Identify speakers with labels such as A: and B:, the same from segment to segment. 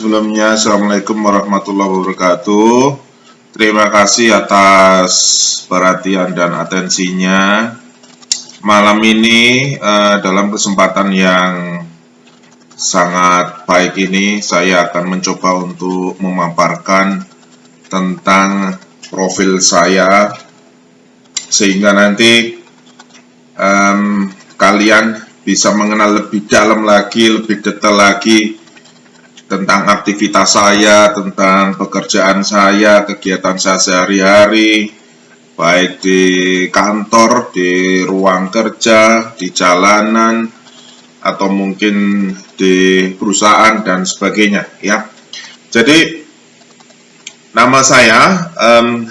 A: Sebelumnya, Assalamualaikum warahmatullahi wabarakatuh. Terima kasih atas perhatian dan atensinya. Malam ini, dalam kesempatan yang sangat baik ini, saya akan mencoba untuk memaparkan tentang profil saya, sehingga nanti kalian bisa mengenal lebih dalam lagi, lebih detail lagi tentang aktivitas saya, tentang pekerjaan saya, kegiatan saya sehari-hari, baik di kantor, di ruang kerja, di jalanan, atau mungkin di perusahaan dan sebagainya, ya. Jadi nama saya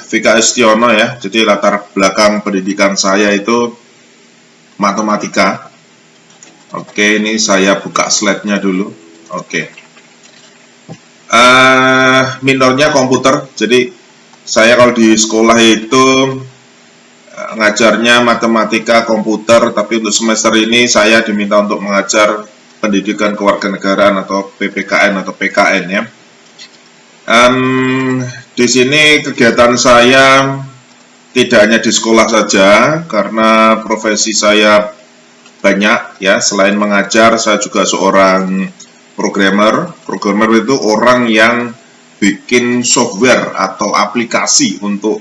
A: Vika Estiono, ya. Jadi latar belakang pendidikan saya itu matematika. Oke, ini saya buka slide-nya dulu. Oke. Minornya komputer, jadi saya kalau di sekolah itu ngajarnya matematika komputer, tapi untuk semester ini saya diminta untuk mengajar pendidikan kewarganegaraan atau PPKN atau PKN, ya. Di sini kegiatan saya tidak hanya di sekolah saja, karena profesi saya banyak, ya. Selain mengajar, saya juga seorang programmer. Programmer itu orang yang bikin software atau aplikasi untuk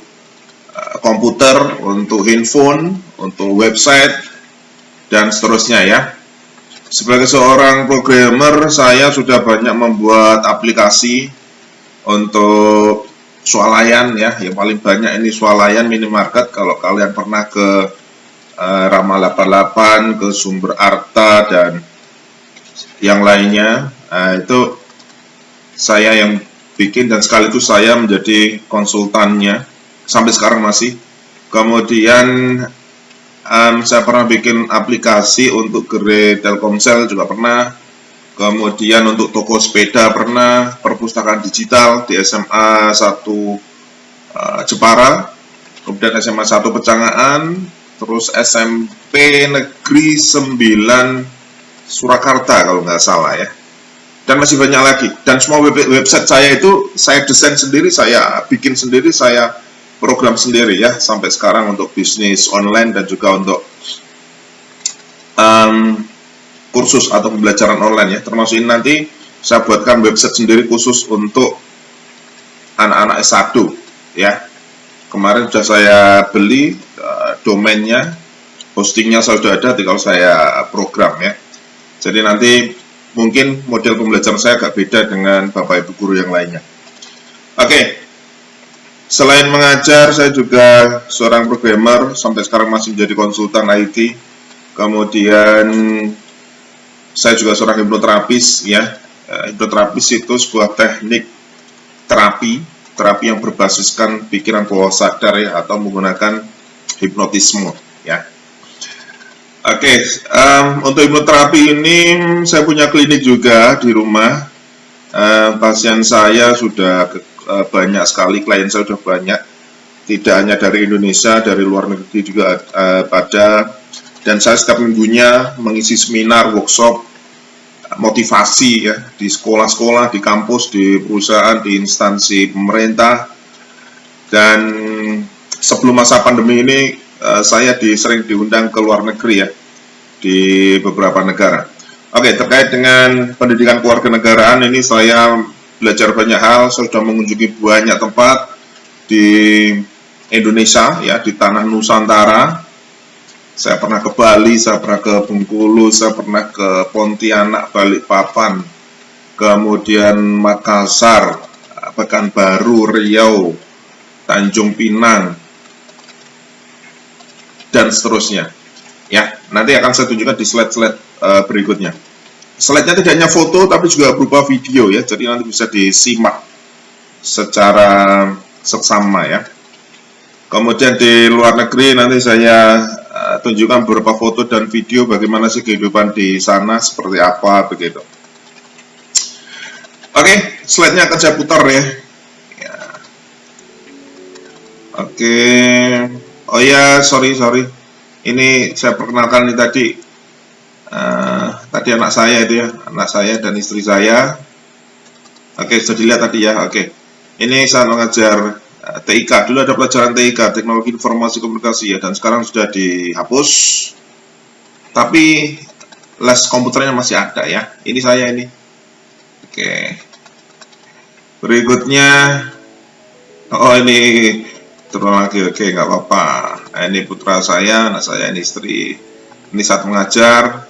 A: komputer, untuk handphone, untuk website, dan seterusnya, ya. Sebagai seorang programmer, saya sudah banyak membuat aplikasi untuk swalayan, ya. Yang paling banyak ini swalayan minimarket. Kalau kalian pernah ke Rama 88, ke Sumber Arta, dan yang lainnya, itu saya yang bikin, dan sekaligus saya menjadi konsultannya sampai sekarang masih. Kemudian saya pernah bikin aplikasi untuk Gerai Telkomsel juga pernah. Kemudian untuk toko sepeda pernah, perpustakaan digital di SMA 1 Jepara, kemudian SMA 1 Pecangaan, terus SMP Negeri 9 Surakarta kalau nggak salah, ya. Dan masih banyak lagi. Dan semua website saya itu saya desain sendiri, saya bikin sendiri, saya program sendiri, ya, sampai sekarang untuk bisnis online dan juga untuk kursus atau pembelajaran online, ya. Termasuk ini nanti saya buatkan website sendiri khusus untuk anak-anak S1, ya. Kemarin sudah saya beli domainnya, hostingnya sudah ada, tinggal saya program, ya. Jadi nanti mungkin model pembelajaran saya agak beda dengan Bapak Ibu guru yang lainnya. Oke. Selain mengajar, saya juga seorang programmer, sampai sekarang masih menjadi konsultan IT. Kemudian saya juga seorang hipnoterapis, ya. Hipnoterapis itu sebuah teknik terapi yang berbasiskan pikiran bawah sadar, ya, atau menggunakan hipnotisme, ya. Oke, untuk hipnoterapi ini saya punya klinik juga di rumah. Pasien saya sudah banyak sekali, klien saya sudah banyak. Tidak hanya dari Indonesia, dari luar negeri juga pada. Dan saya setiap minggunya mengisi seminar, workshop, motivasi, ya, di sekolah-sekolah, di kampus, di perusahaan, di instansi pemerintah. Dan sebelum masa pandemi ini, saya sering diundang ke luar negeri, ya, di beberapa negara. Oke, terkait dengan pendidikan kewarganegaraan ini saya belajar banyak hal. Saya sudah mengunjungi banyak tempat di Indonesia, ya, di tanah Nusantara. Saya pernah ke Bali, saya pernah ke Bengkulu, saya pernah ke Pontianak, Balikpapan, kemudian Makassar, Pekanbaru, Riau, Tanjung Pinang, dan seterusnya, ya. Nanti akan saya tunjukkan di slide-slide berikutnya. Slide-nya tidak hanya foto, tapi juga berupa video, ya. Jadi nanti bisa disimak secara seksama, ya. Kemudian di luar negeri nanti saya tunjukkan beberapa foto dan video bagaimana sih kehidupan di sana, seperti apa, begitu. Oke, slide-nya akan saya putar, ya. Oke. Oh ya, sorry. Ini saya perkenalkan ini tadi anak saya itu, ya, anak saya dan istri saya. Oke, sudah dilihat tadi ya. Oke, ini saya mengajar TIK. Dulu ada pelajaran TIK, Teknologi Informasi Komunikasi ya, dan sekarang sudah dihapus. Tapi les komputernya masih ada ya. Ini saya ini. Oke. Berikutnya, oh ini turun lagi. Oke, nggak apa-apa. Nah, ini putra saya, anak saya, ini istri. Ini saat mengajar.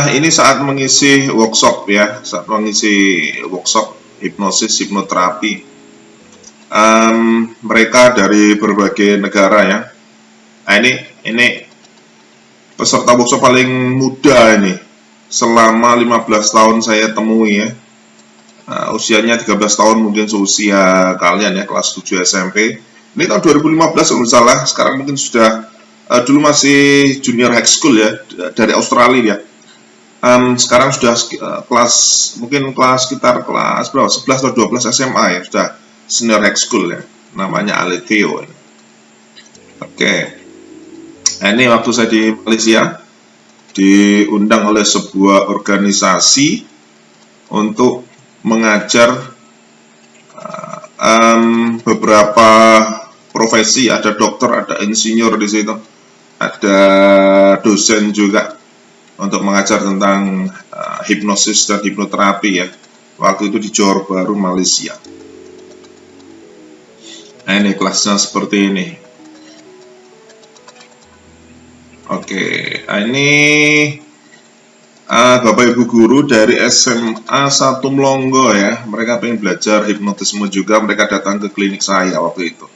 A: Ini saat mengisi workshop ya, saat mengisi workshop hipnosis, hipnoterapi. Mereka dari berbagai negara ya. Nah, ini peserta workshop paling muda ini. Selama 15 tahun saya temui ya. Usianya 13 tahun mungkin seusia kalian ya, kelas 7 SMP. Ini tahun 2015 kalau salah, sekarang mungkin sudah dulu masih junior high school ya, dari Australia ya. Sekarang sudah kelas mungkin kelas sekitar kelas berapa 11 atau 12 SMA ya, sudah senior high school ya, namanya Aletheo. Oke. Nah, ini waktu saya di Malaysia diundang oleh sebuah organisasi untuk mengajar beberapa profesi, ada dokter, ada insinyur di situ, ada dosen juga untuk mengajar tentang hipnosis dan hipnoterapi ya. Waktu itu di Johor Bahru, Malaysia. Nah, ini kelasnya seperti ini. Oke, nah ini Bapak Ibu guru dari SMA 1 Melongo ya. Mereka pengen belajar hipnotisme juga, mereka datang ke klinik saya waktu itu.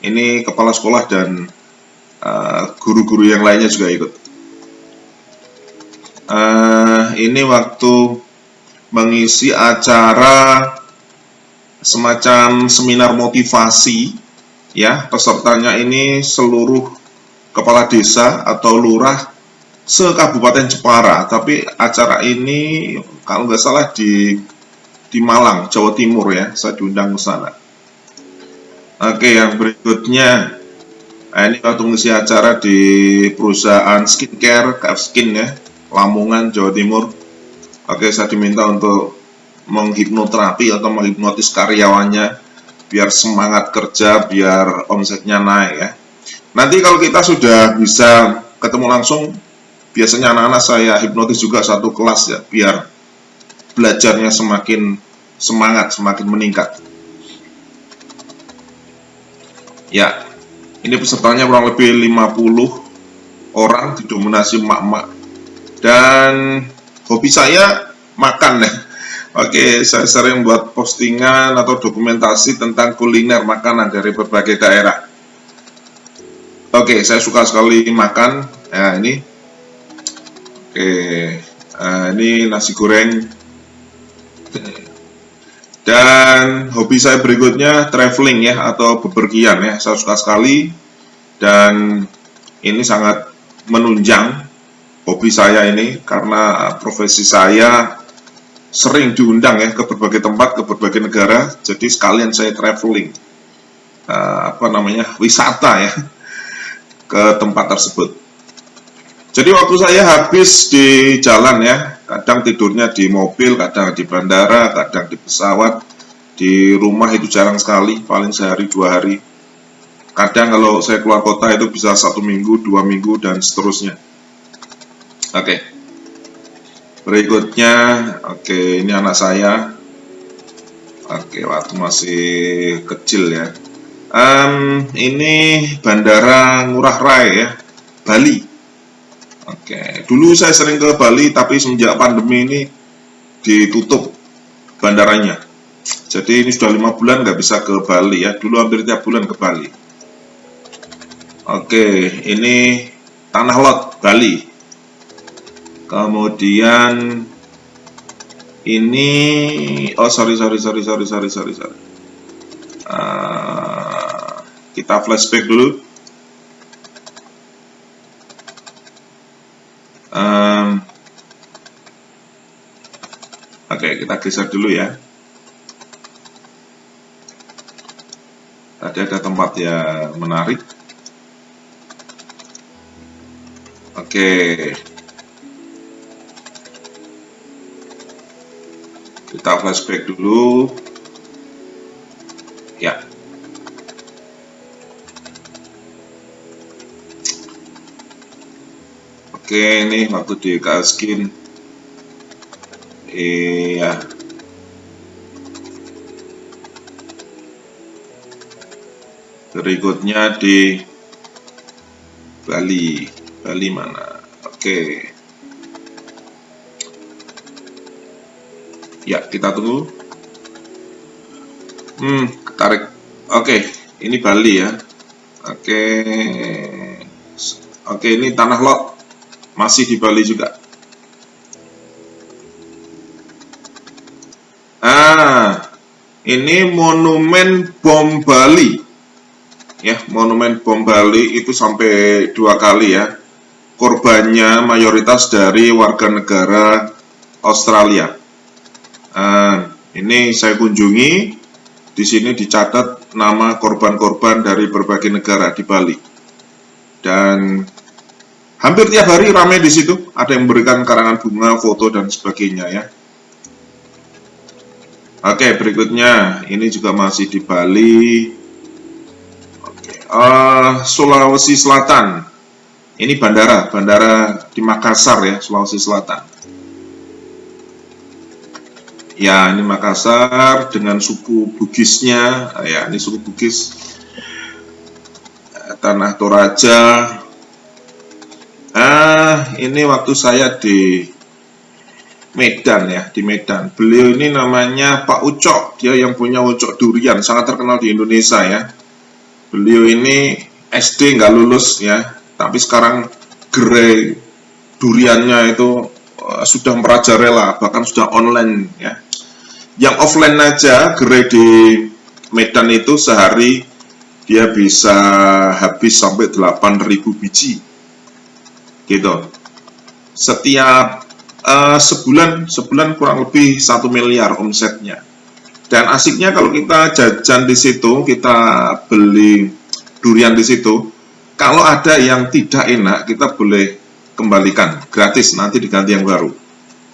A: Ini kepala sekolah dan guru-guru yang lainnya juga ikut. Ini waktu mengisi acara semacam seminar motivasi ya. Pesertanya ini seluruh kepala desa atau lurah se-Kabupaten Jepara, tapi acara ini kalau nggak salah di Malang, Jawa Timur ya. Saya diundang ke sana. Oke, yang berikutnya, nah ini waktu mengisi acara di perusahaan skincare, KF Skin ya, Lamongan, Jawa Timur. Oke, saya diminta untuk menghipnoterapi atau menghipnotis karyawannya biar semangat kerja, biar omsetnya naik ya. Nanti kalau kita sudah bisa ketemu langsung, biasanya anak-anak saya hipnotis juga satu kelas ya, biar belajarnya semakin semangat, semakin meningkat. Ya, ini pesertanya kurang lebih 50 orang, didominasi emak-emak. Dan hobi saya makan ya. Oke, saya sering buat postingan atau dokumentasi tentang kuliner makanan dari berbagai daerah. Oke, saya suka sekali makan. Nah, ini. Oke, ini nasi goreng. Dan hobi saya berikutnya traveling ya, atau bepergian ya. Saya suka sekali. Dan ini sangat menunjang hobi saya ini, karena profesi saya sering diundang ya ke berbagai tempat, ke berbagai negara. Jadi sekalian saya traveling, wisata ya, ke tempat tersebut. Jadi waktu saya habis di jalan ya, kadang tidurnya di mobil, kadang di bandara, kadang di pesawat. Di rumah itu jarang sekali, paling sehari 2 hari. Kadang kalau saya keluar kota itu bisa 1 minggu, 2 minggu, dan seterusnya. Oke. Berikutnya, oke, ini anak saya. Oke, waktu masih kecil ya. Ini Bandara Ngurah Rai ya, Bali. Oke, dulu saya sering ke Bali, tapi semenjak pandemi ini ditutup bandaranya. Jadi ini sudah 5 bulan nggak bisa ke Bali ya. Dulu hampir tiap bulan ke Bali. Oke, ini Tanah Lot, Bali. Kemudian ini, oh sorry. Kita flashback dulu. Oke, kita geser dulu ya. Tadi ada tempat yang menarik. Oke. Kita Kita flashback dulu. Ya. Oke, ini waktu di Kaskin. Iya. Berikutnya di Bali. Bali mana? Oke. Ya, kita tunggu. Tarik. Oke, ini Bali ya. Oke. Oke, ini Tanah Lot. Masih di Bali juga. Ini monumen bom Bali. Ya, monumen bom Bali itu sampai 2 kali ya. Korbannya mayoritas dari warga negara Australia. Ini saya kunjungi, di sini dicatat nama korban-korban dari berbagai negara di Bali. Dan hampir tiap hari ramai di situ, ada yang memberikan karangan bunga, foto dan sebagainya ya. Oke, berikutnya ini juga masih di Bali. Oke, Sulawesi Selatan. Ini bandara di Makassar ya, Sulawesi Selatan. Ya, ini Makassar dengan suku Bugisnya. Ya, ini suku Bugis. Tanah Toraja. Ini waktu saya di Medan ya, di Medan. Beliau ini namanya Pak Ucok. Dia yang punya Ucok Durian, sangat terkenal di Indonesia ya. Beliau ini SD nggak lulus ya, tapi sekarang gerai duriannya itu sudah merajalela, bahkan sudah online ya. Yang offline aja, gerai di Medan itu sehari dia bisa habis sampai 8.000 biji gitu. Setiap sebulan kurang lebih 1 miliar omsetnya. Dan asiknya kalau kita jajan di situ, kita beli durian di situ, kalau ada yang tidak enak, kita boleh kembalikan gratis, nanti diganti yang baru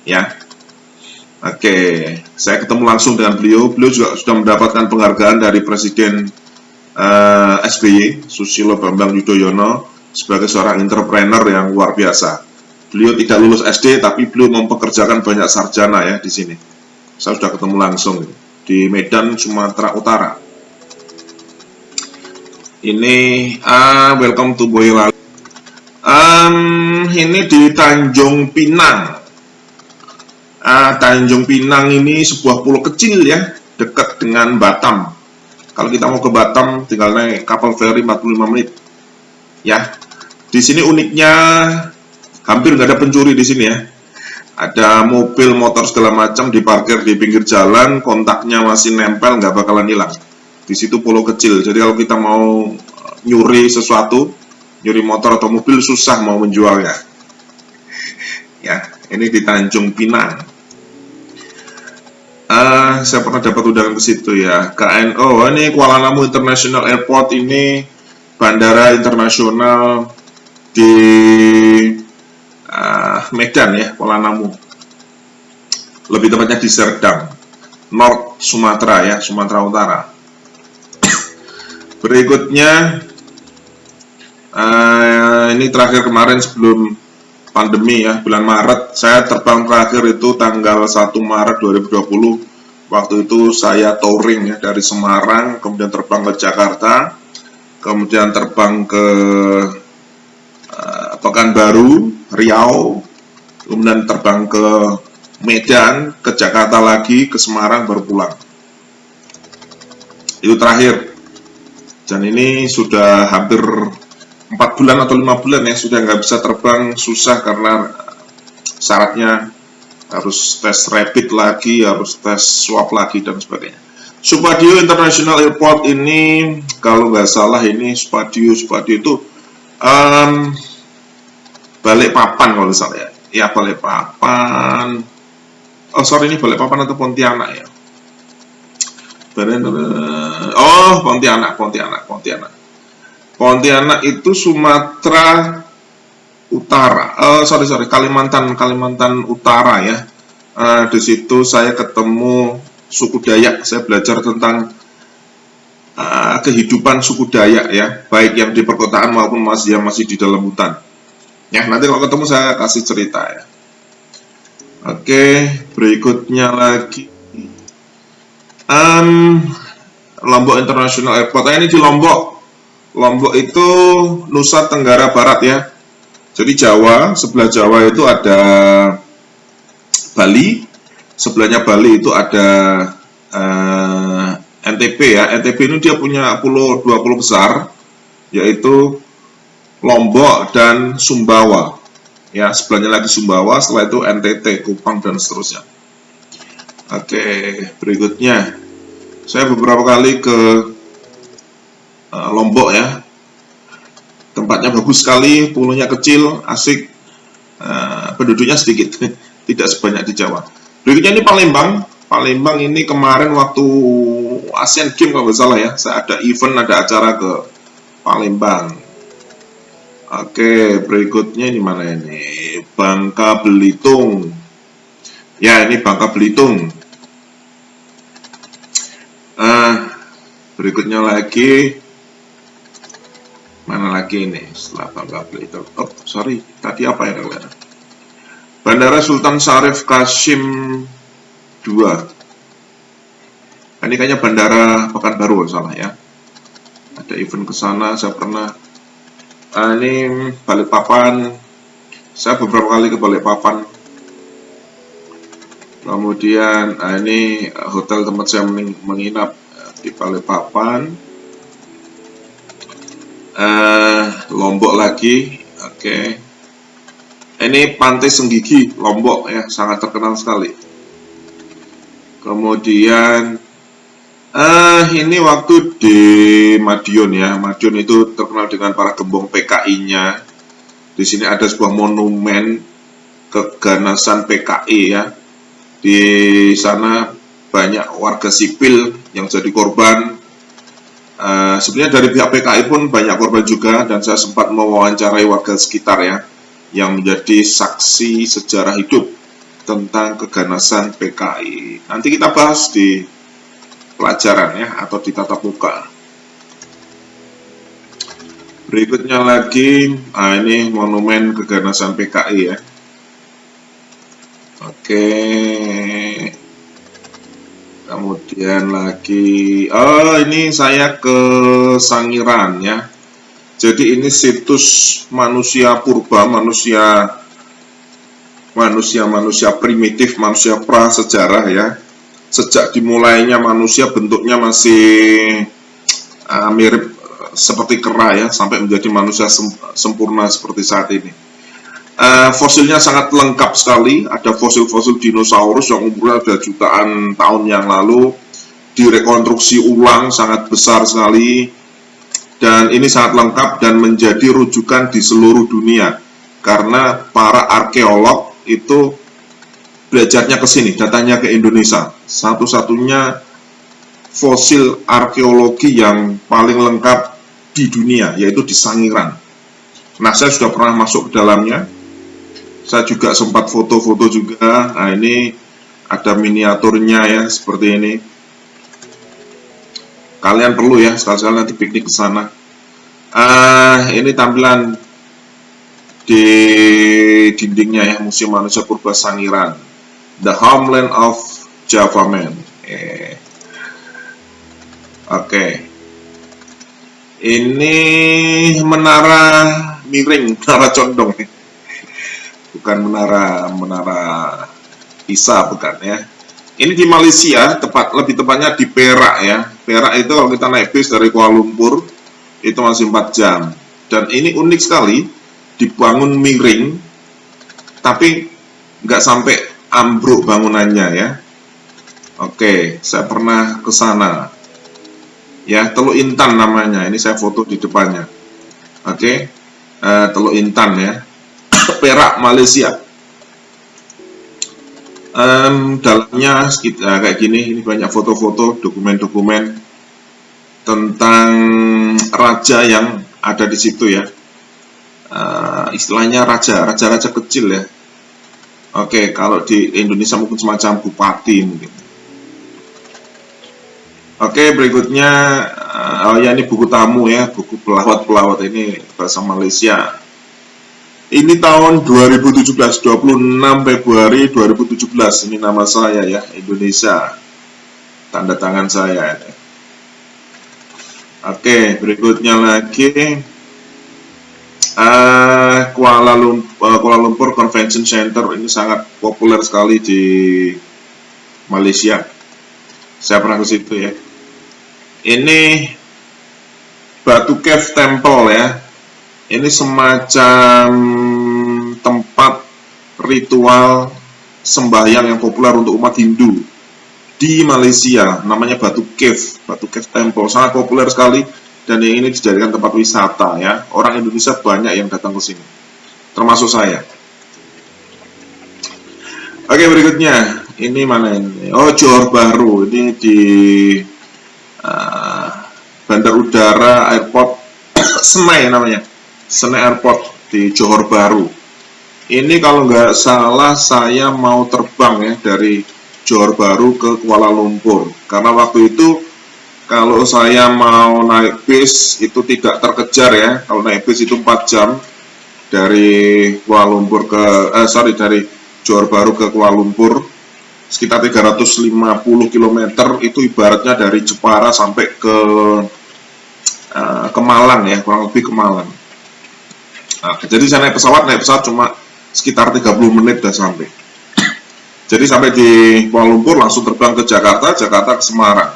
A: ya. Oke, saya ketemu langsung dengan beliau. Beliau juga sudah mendapatkan penghargaan dari Presiden SBY, Susilo Bambang Yudhoyono, sebagai seorang entrepreneur yang luar biasa. Beliau tidak lulus SD, tapi beliau mempekerjakan banyak sarjana ya di sini. Saya sudah ketemu langsung di Medan, Sumatera Utara. Ini welcome to Boyolali. Ini di Tanjung Pinang. Tanjung Pinang ini sebuah pulau kecil ya, dekat dengan Batam. Kalau kita mau ke Batam, tinggal naik kapal feri 45 menit. Ya, di sini uniknya hampir nggak ada pencuri di sini ya. Ada mobil, motor segala macam diparkir di pinggir jalan, kontaknya masih nempel, nggak bakalan hilang. Di situ pulau kecil, jadi kalau kita mau nyuri sesuatu, nyuri motor atau mobil, susah mau menjualnya. Ya, ini di Tanjung Pinang. Saya pernah dapat undangan ke situ ya. KNO, ini Kuala Namu International Airport, ini bandara internasional di Medan ya, Kuala Namu. Lebih tepatnya di Serdang, North Sumatera ya, Sumatera Utara. Berikutnya, ini terakhir kemarin sebelum pandemi ya, bulan Maret. Saya terbang terakhir itu tanggal 1 Maret 2020. Waktu itu saya touring ya, dari Semarang, kemudian terbang ke Jakarta, kemudian terbang ke Pekanbaru, Riau, kemudian terbang ke Medan, ke Jakarta lagi, ke Semarang, baru pulang. Itu terakhir. Dan ini sudah hampir 4 bulan atau 5 bulan ya, sudah nggak bisa terbang, susah karena syaratnya harus tes rapid lagi, harus tes swab lagi dan sebagainya. Supadio International Airport ini, kalau nggak salah ini Supadio itu Balikpapan kalau nggak salah ya. Ya, Balikpapan. Oh sorry, ini Balikpapan atau Pontianak ya? Oh, Pontianak. Pontianak itu Sumatera Utara. Kalimantan Utara ya. Di situ itu saya ketemu suku Dayak. Saya belajar tentang kehidupan suku Dayak ya, baik yang di perkotaan maupun yang masih di dalam hutan. Ya, nanti kalau ketemu saya kasih cerita ya. Oke, berikutnya lagi Lombok International Airport. Ini di Lombok. Lombok itu Nusa Tenggara Barat ya. Jadi Jawa, sebelah Jawa itu ada Bali, sebelahnya Bali itu ada NTB ya. NTB ini dia punya dua pulau besar, yaitu Lombok dan Sumbawa. Ya, sebelahnya lagi Sumbawa, setelah itu NTT, Kupang dan seterusnya. Oke, berikutnya saya beberapa kali ke Lombok ya. Tempatnya bagus sekali, pulaunya kecil, asik, penduduknya sedikit, tidak sebanyak di Jawa. Berikutnya ini Palembang. Palembang ini kemarin waktu Asian Games kalau nggak salah ya, saya ada event, ada acara ke Palembang. Oke, berikutnya ini mana ini? Bangka Belitung. Ya, ini Bangka Belitung. Berikutnya lagi mana lagi ini setelah Bangka Belitung? Oh, sorry, tadi apa ya kalian? Bandara Sultan Syarif Kasim 2. Ini kayaknya Bandara Pekanbaru salah ya. Ada event ke sana, saya pernah. Ini Balikpapan. Saya beberapa kali ke Balikpapan. Kemudian ini hotel tempat saya menginap di Balikpapan. Lombok lagi. Oke. Ini Pantai Senggigi Lombok ya, sangat terkenal sekali. Kemudian ini waktu di Madiun ya. Madiun itu terkenal dengan para gembong PKI-nya. Di sini ada sebuah monumen keganasan PKI ya. Di sana banyak warga sipil yang jadi korban. Sebenarnya dari pihak PKI pun banyak korban juga, dan saya sempat mewawancarai warga sekitar ya, yang menjadi saksi sejarah hidup tentang keganasan PKI. Nanti kita bahas di pelajaran ya, atau di tatap muka. Berikutnya lagi, ini monumen keganasan PKI ya. Oke. Kemudian lagi, ini saya ke Sangiran ya. Jadi ini situs manusia purba, manusia primitif, manusia prasejarah ya. Sejak dimulainya manusia bentuknya masih mirip seperti kera ya, sampai menjadi manusia sempurna seperti saat ini. Fosilnya sangat lengkap sekali. Ada fosil-fosil dinosaurus yang umurnya ada jutaan tahun yang lalu, direkonstruksi ulang sangat besar sekali, dan ini sangat lengkap dan menjadi rujukan di seluruh dunia karena para arkeolog itu belajarnya ke sini, datanya ke Indonesia. Satu-satunya fosil arkeologi yang paling lengkap di dunia, yaitu di Sangiran. Nah, saya sudah pernah masuk ke dalamnya. Saya juga sempat foto-foto juga. Nah, ini ada miniaturnya ya, seperti ini. Kalian perlu ya, sekali-sekali nanti piknik ke sana. Ini tampilan di dindingnya ya, Museum Manusia Purba Sangiran, The Homeland of Java Man. Oke. Ini menara miring, menara condong. Bukan menara Pisa, bukan ya. Ini di Malaysia, lebih tepatnya di Perak ya. Perak itu kalau kita naik bis dari Kuala Lumpur itu masih 4 jam. Dan ini unik sekali, dibangun miring, tapi nggak sampai ambruk bangunannya ya. Oke, saya pernah ke sana. Ya, Teluk Intan namanya. Ini saya foto di depannya. Oke, Teluk Intan ya. Perak, Malaysia. Dalamnya kayak gini. Ini banyak foto-foto, dokumen-dokumen tentang raja yang ada di situ ya. Istilahnya raja kecil ya. Oke, kalau di Indonesia mungkin semacam bupati mungkin. Oke, berikutnya, oh ya ini buku tamu ya, buku pelawat-pelawat ini bahasa Malaysia. Ini tahun 2017, 26 Februari 2017, ini nama saya ya, Indonesia. Tanda tangan saya. Oke, berikutnya lagi. Kuala Lumpur Convention Center ini sangat populer sekali di Malaysia. Saya pernah ke situ ya. Ini Batu Cave Temple ya. Ini semacam tempat ritual sembahyang yang populer untuk umat Hindu di Malaysia. Namanya Batu Cave Temple. Sangat populer sekali dan ini dijadikan tempat wisata ya. Orang Indonesia banyak yang datang ke sini, termasuk saya. Oke, berikutnya ini mana ini? Oh, Johor Bahru. Ini di Bandar Udara Airport Senai namanya, Senai Airport di Johor Bahru. Ini kalau nggak salah saya mau terbang ya dari Johor Bahru ke Kuala Lumpur, karena waktu itu kalau saya mau naik bis itu tidak terkejar ya. Kalau naik bis itu 4 jam dari Kuala Lumpur ke dari Johor Bahru ke Kuala Lumpur, sekitar 350 km. Itu ibaratnya dari Jepara sampai ke Malang ya, kurang lebih ke Malang. Nah, jadi saya naik pesawat cuma sekitar 30 menit udah sampai. Jadi sampai di Kuala Lumpur langsung terbang ke Jakarta ke Semarang,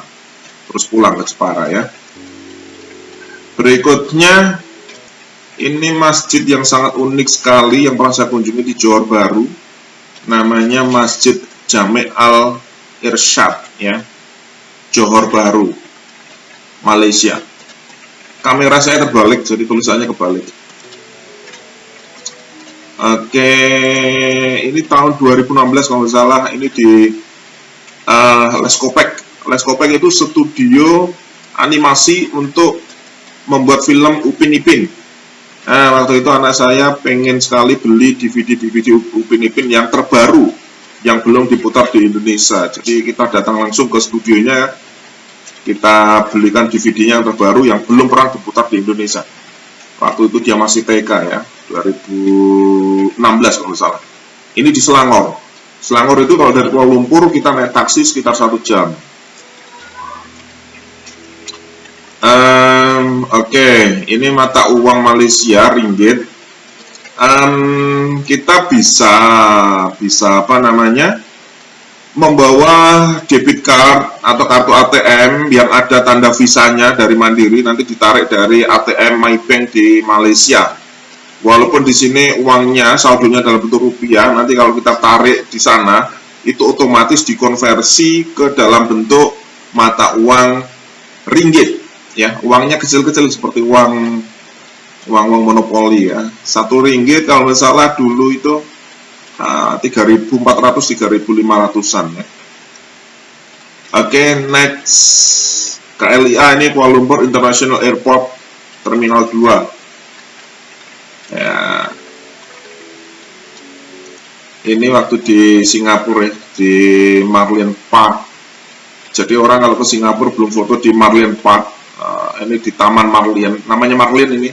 A: terus pulang ke Jepara ya. Berikutnya ini masjid yang sangat unik sekali yang pernah saya kunjungi di Johor Bahru, namanya Masjid Jami' Al-Irsyad ya, Johor Bahru, Malaysia. Kamera saya terbalik, jadi tulisannya kebalik. Oke, ini tahun 2016 kalau nggak salah, ini di Leskopek. Leskopek itu studio animasi untuk membuat film Upin Ipin. Nah, waktu itu anak saya pengen sekali beli DVD Upin Ipin yang terbaru, yang belum diputar di Indonesia. Jadi kita datang langsung ke studionya, kita belikan DVD-nya yang terbaru yang belum pernah diputar di Indonesia. Waktu itu dia masih TK ya, 2016 kalau nggak salah. Ini di Selangor. Selangor itu kalau dari Kuala Lumpur kita naik taksi sekitar 1 jam. Oke, ini mata uang Malaysia ringgit. Kita bisa apa namanya, membawa debit card atau kartu ATM yang ada tanda visanya dari Mandiri, nanti ditarik dari ATM Maybank di Malaysia. Walaupun di sini uangnya saldonya dalam bentuk rupiah, nanti kalau kita tarik di sana itu otomatis dikonversi ke dalam bentuk mata uang ringgit ya. Uangnya kecil-kecil seperti uang monopoli ya. 1 ringgit kalau misalnya dulu itu 3.400 3.500-an ya. Oke, next KLIA, ini Kuala Lumpur International Airport Terminal 2 ya. Ini waktu di Singapura ya, di Marlian Park. Jadi orang kalau ke Singapura belum foto di Marlian Park, ini di Taman Marlian, namanya Marlian ini.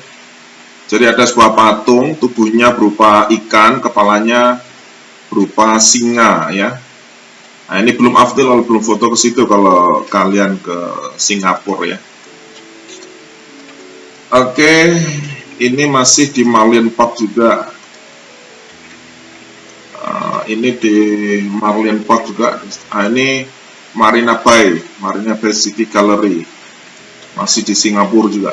A: Jadi ada sebuah patung, tubuhnya berupa ikan, kepalanya berupa singa ya. Nah, ini belum afdal kalau belum foto ke situ kalau kalian ke Singapura ya. Oke, ini masih di Marlian Park juga. Ini di Marlian Park juga. Nah, ini Marina Bay City Gallery, masih di Singapura juga.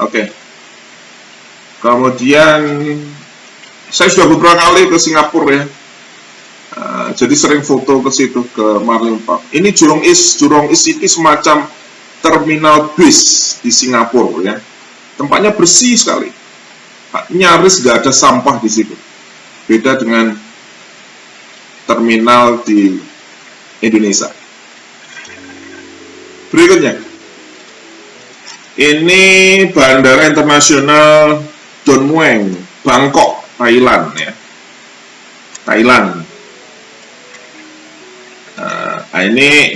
A: Oke. Kemudian saya sudah beberapa kali ke Singapura ya, jadi sering foto ke situ, ke Marlian Park. Ini Jurong East ini semacam terminal bis di Singapura ya. Tempatnya bersih sekali, nyaris nggak ada sampah di situ. Beda dengan terminal di Indonesia. Berikutnya, ini Bandara Internasional Don Mueang Bangkok, Thailand ya. Thailand. Nah, ini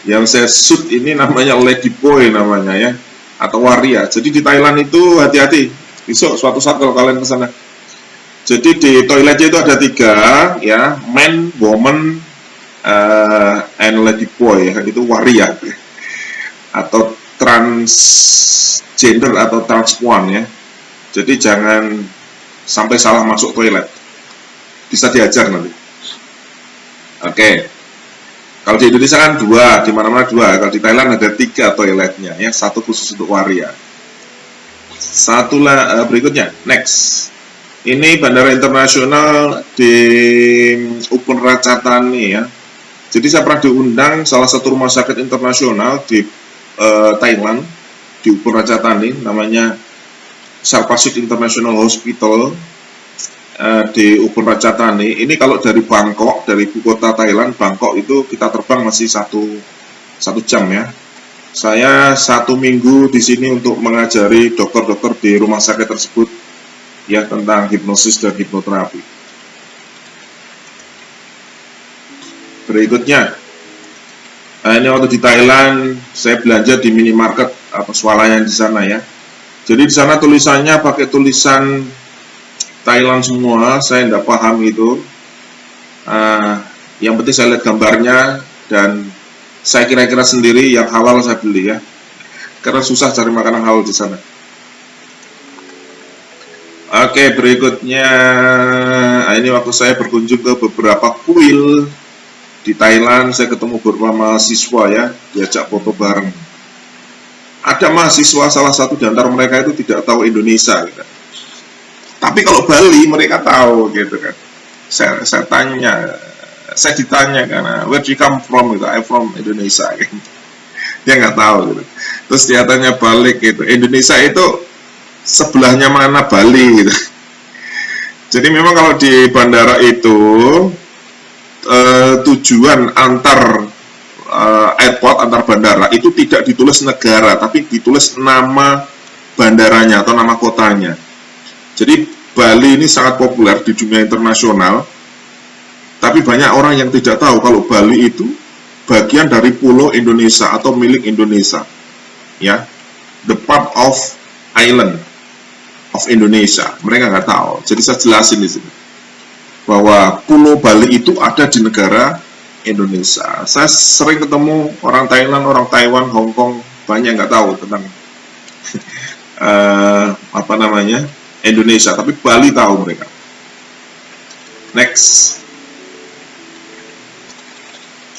A: yang saya shoot ini namanya Ladyboy namanya ya, atau waria. Jadi di Thailand itu hati-hati. Besok suatu saat kalau kalian ke sana. Jadi di toiletnya itu ada 3 ya, man, woman, and Ladyboy ya, itu waria atau transgender atau transpuan ya. Jadi jangan sampai salah masuk toilet, bisa diajar nanti. Oke. Kalau di Indonesia kan 2, di mana-mana 2. Kalau di Thailand ada 3 toiletnya ya, 1 khusus untuk waria. Berikutnya, next. Ini bandara internasional di Upon Ratchathani ya. Jadi saya pernah diundang salah satu rumah sakit internasional di Thailand, di Upon Ratchathani, namanya Sarpasit International Hospital di Upon Ratchathani. Ini kalau dari Bangkok, dari ibu kota Thailand, Bangkok itu kita terbang masih satu jam ya. Saya 1 minggu di sini untuk mengajari dokter-dokter di rumah sakit tersebut ya tentang hipnosis dan hipnoterapi. Berikutnya, ini waktu di Thailand saya belanja di minimarket atau swalayan di sana ya. Jadi di sana tulisannya pakai tulisan Thailand semua, saya tidak paham itu. Yang penting saya lihat gambarnya dan saya kira-kira sendiri yang halal saya beli ya, karena susah cari makanan halal di sana. Oke, berikutnya ini waktu saya berkunjung ke beberapa kuil di Thailand, saya ketemu beberapa mahasiswa ya, diajak foto bareng. Ada mahasiswa salah satu di antara mereka itu tidak tahu Indonesia gitu. Tapi kalau Bali mereka tahu gitu kan. Saya ditanya karena where do you come from gitu, I'm from Indonesia gitu. Dia nggak tahu gitu. Terus dia tanya balik gitu, Indonesia itu sebelahnya mana Bali gitu. Jadi memang kalau di bandara itu tujuan antar airport, antar bandara itu tidak ditulis negara, tapi ditulis nama bandaranya atau nama kotanya. Jadi Bali ini sangat populer di dunia internasional, tapi banyak orang yang tidak tahu kalau Bali itu bagian dari pulau Indonesia atau milik Indonesia, ya, the part of island of Indonesia. Mereka nggak tahu. Jadi saya jelasin di sini bahwa Pulau Bali itu ada di negara Indonesia. Saya sering ketemu orang Thailand, orang Taiwan, Hong Kong, banyak nggak tahu tentang Indonesia, tapi Bali tahu mereka. Next.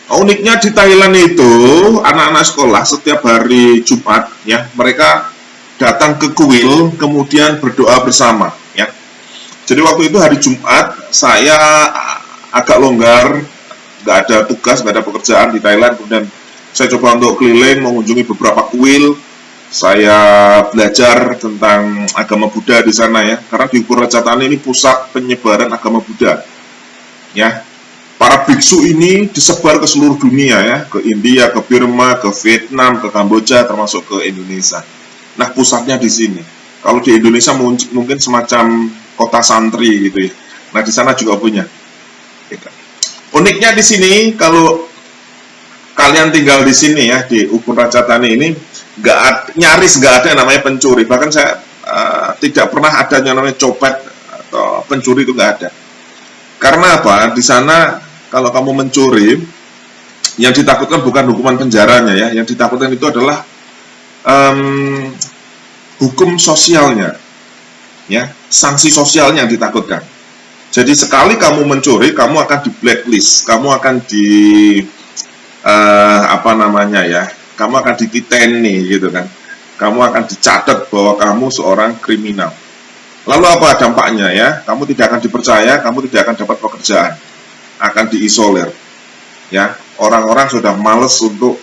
A: Uniknya di Thailand itu anak-anak sekolah setiap hari Jumat ya, mereka datang ke kuil kemudian berdoa bersama ya. Jadi waktu itu hari Jumat saya agak longgar, nggak ada tugas, nggak ada pekerjaan di Thailand, kemudian saya coba untuk keliling mengunjungi beberapa kuil. Saya belajar tentang agama Buddha di sana ya, karena di Upon Ratchathani ini pusat penyebaran agama Buddha ya. Para biksu ini disebar ke seluruh dunia ya, ke India, ke Burma, ke Vietnam, ke Kamboja, termasuk ke Indonesia. Nah, pusatnya di sini. Kalau di Indonesia mungkin semacam kota santri gitu ya. Nah, di sana juga punya. Uniknya di sini, kalau kalian tinggal di sini ya, di Upon Ratchathani ini, nyaris nggak ada yang namanya pencuri. Bahkan saya tidak pernah ada yang namanya copet atau pencuri, itu nggak ada. Karena apa? Di sana kalau kamu mencuri, yang ditakutkan bukan hukuman penjaranya ya, yang ditakutkan itu adalah hukum sosialnya, ya, sanksi sosialnya yang ditakutkan. Jadi sekali kamu mencuri, kamu akan di blacklist, kamu akan di kamu akan dititeni gitu kan, kamu akan dicatat bahwa kamu seorang kriminal. Lalu apa dampaknya ya? Kamu tidak akan dipercaya, kamu tidak akan dapat pekerjaan, akan diisolir. Ya, orang-orang sudah males untuk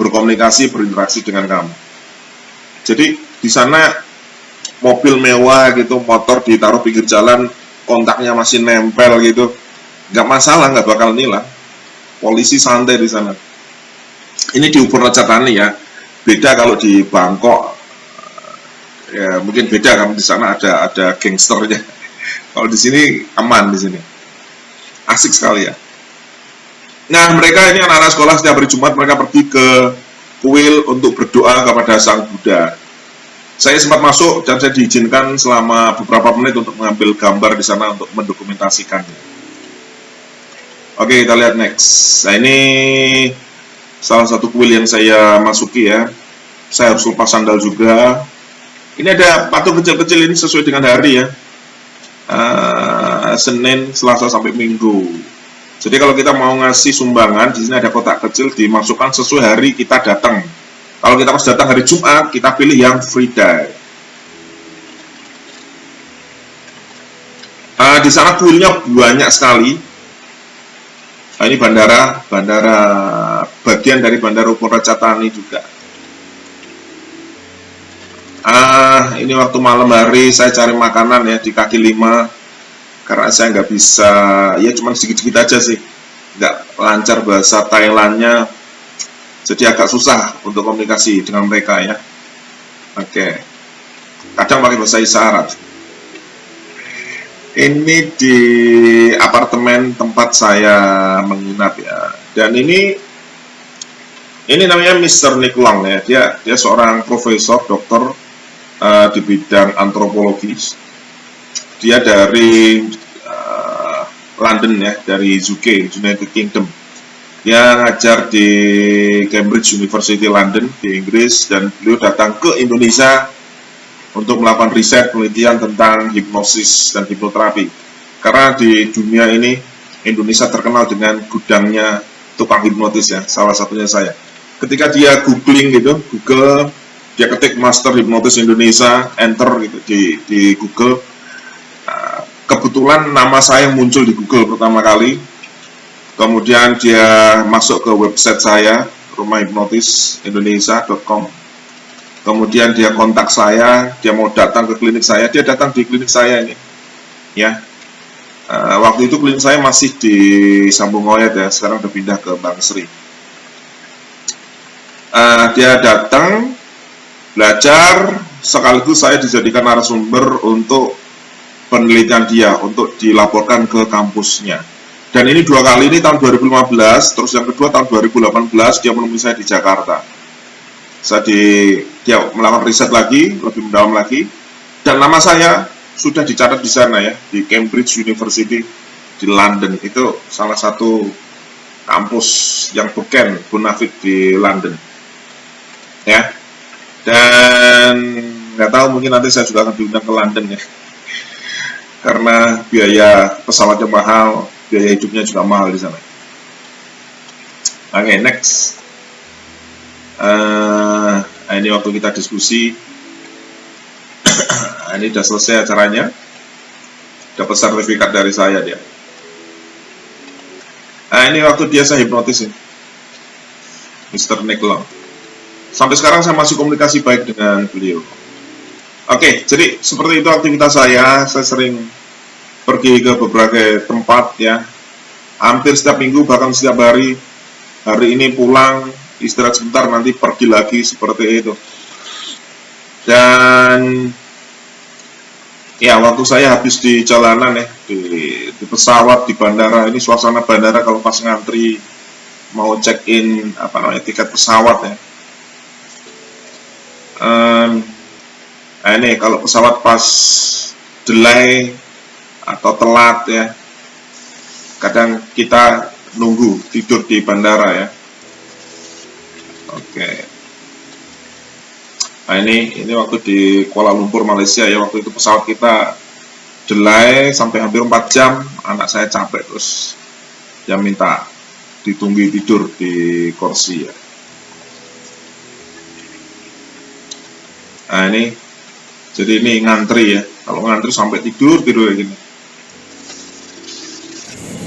A: berkomunikasi, berinteraksi dengan kamu. Jadi di sana mobil mewah gitu, motor ditaruh pinggir jalan, kontaknya masih nempel gitu, nggak masalah, nggak bakal nilang. Polisi santai di sana. Ini di Upon Ratchathani ya. Beda kalau di Bangkok, Ya mungkin beda kan, di sana ada gangsternya. Kalau di sini aman, di sini asik sekali ya. Nah, mereka ini anak-anak sekolah setiap hari Jumat mereka pergi ke kuil untuk berdoa kepada Sang Buddha. Saya sempat masuk dan saya diizinkan selama beberapa menit untuk mengambil gambar di sana untuk mendokumentasikannya. Oke, kita lihat next. Nah, ini salah satu kuil yang saya masuki ya. Saya harus lepas sandal juga. Ini ada patung kecil-kecil, ini sesuai dengan hari ya. Senin, Selasa sampai Minggu. Jadi kalau kita mau ngasih sumbangan, di sini ada kotak kecil dimasukkan sesuai hari kita datang. Kalau kita pas datang hari Jumat, kita pilih yang free day. Di sana kuilnya banyak sekali. Ini bandara bagian dari Bandara Uporacatani juga. Ini waktu malam hari saya cari makanan ya di kaki 5 karena saya nggak bisa, ya cuma sedikit-sedikit aja sih, nggak lancar bahasa Thailandnya, jadi agak susah untuk komunikasi dengan mereka ya. Oke, kadang pakai bahasa isyarat. Ini di apartemen tempat saya menginap ya, dan ini namanya Mr. Nick Long ya, dia seorang profesor dokter di bidang antropologi. Dia dari London ya, dari UK, United Kingdom. Dia ngajar di Cambridge University London di Inggris, dan beliau datang ke Indonesia untuk melakukan riset penelitian tentang hipnosis dan hipnoterapi. Karena di dunia ini Indonesia terkenal dengan gudangnya tukang hipnotis ya, salah satunya saya. Ketika dia googling gitu, Google, dia ketik Master Hipnotis Indonesia, enter gitu di Google. Kebetulan nama saya muncul di Google pertama kali. Kemudian dia masuk ke website saya, rumahhipnotisindonesia.com. Kemudian dia kontak saya, dia mau datang ke klinik saya, dia datang di klinik saya ini. Ya. Waktu itu klinik saya masih di Sambung Oyet ya, sekarang udah pindah ke Bang Sri. Dia datang, belajar, sekaligus saya dijadikan narasumber untuk penelitian dia untuk dilaporkan ke kampusnya. Dan ini 2 kali, ini tahun 2015, terus yang kedua tahun 2018 dia menemui saya di Jakarta. Dia melakukan riset lagi, lebih mendalam lagi, dan nama saya sudah dicatat di sana ya, di Cambridge University di London. Itu salah satu kampus yang beken bonafit di London. Ya. Dan nggak tahu, mungkin nanti saya juga akan diundang ke London ya. Karena biaya pesawatnya mahal, biaya hidupnya juga mahal di sana. Oke, next. Ini waktu kita diskusi. Ini sudah selesai acaranya. Dapat sertifikat dari saya dia. Ini waktu dia saya hipnotis ini, Mr. Nick Long. Sampai sekarang saya masih komunikasi baik dengan beliau. Oke, jadi seperti itu aktivitas saya. Saya sering pergi ke berbagai tempat ya, hampir setiap minggu, bahkan setiap hari. Hari ini pulang, istirahat sebentar, nanti pergi lagi, seperti itu. Dan ya, waktu saya habis di jalanan ya, di pesawat, di bandara. Ini suasana bandara kalau pas ngantri mau check in tiket pesawat ya. Ini kalau pesawat pas delay atau telat ya, kadang kita nunggu tidur di bandara ya. Oke. Nah ini waktu di Kuala Lumpur Malaysia ya, waktu itu pesawat kita delay sampai hampir 4 jam, anak saya capek terus dia minta ditunggu tidur di kursi ya. Nah ini, jadi ini ngantri ya, kalau ngantri sampai tidur kayak gini.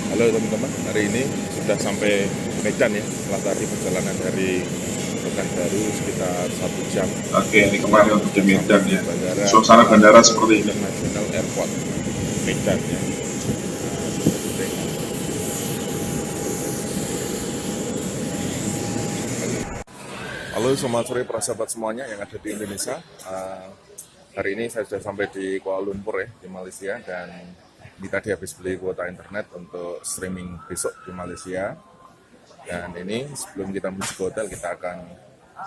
B: Halo teman-teman, hari ini sudah sampai Medan ya, setelah tadi perjalanan dari Pekanbaru sekitar 1 jam.
A: Oke, ini kemarin untuk di Medan ya, suasana bandara seperti ini.
B: International Airport Medan ya. Halo, selamat sore para sahabat semuanya yang ada di Indonesia. Hari ini saya sudah sampai di Kuala Lumpur ya, di Malaysia, dan ini tadi habis beli kuota internet untuk streaming besok di Malaysia. Dan ini sebelum kita menuju ke hotel, kita akan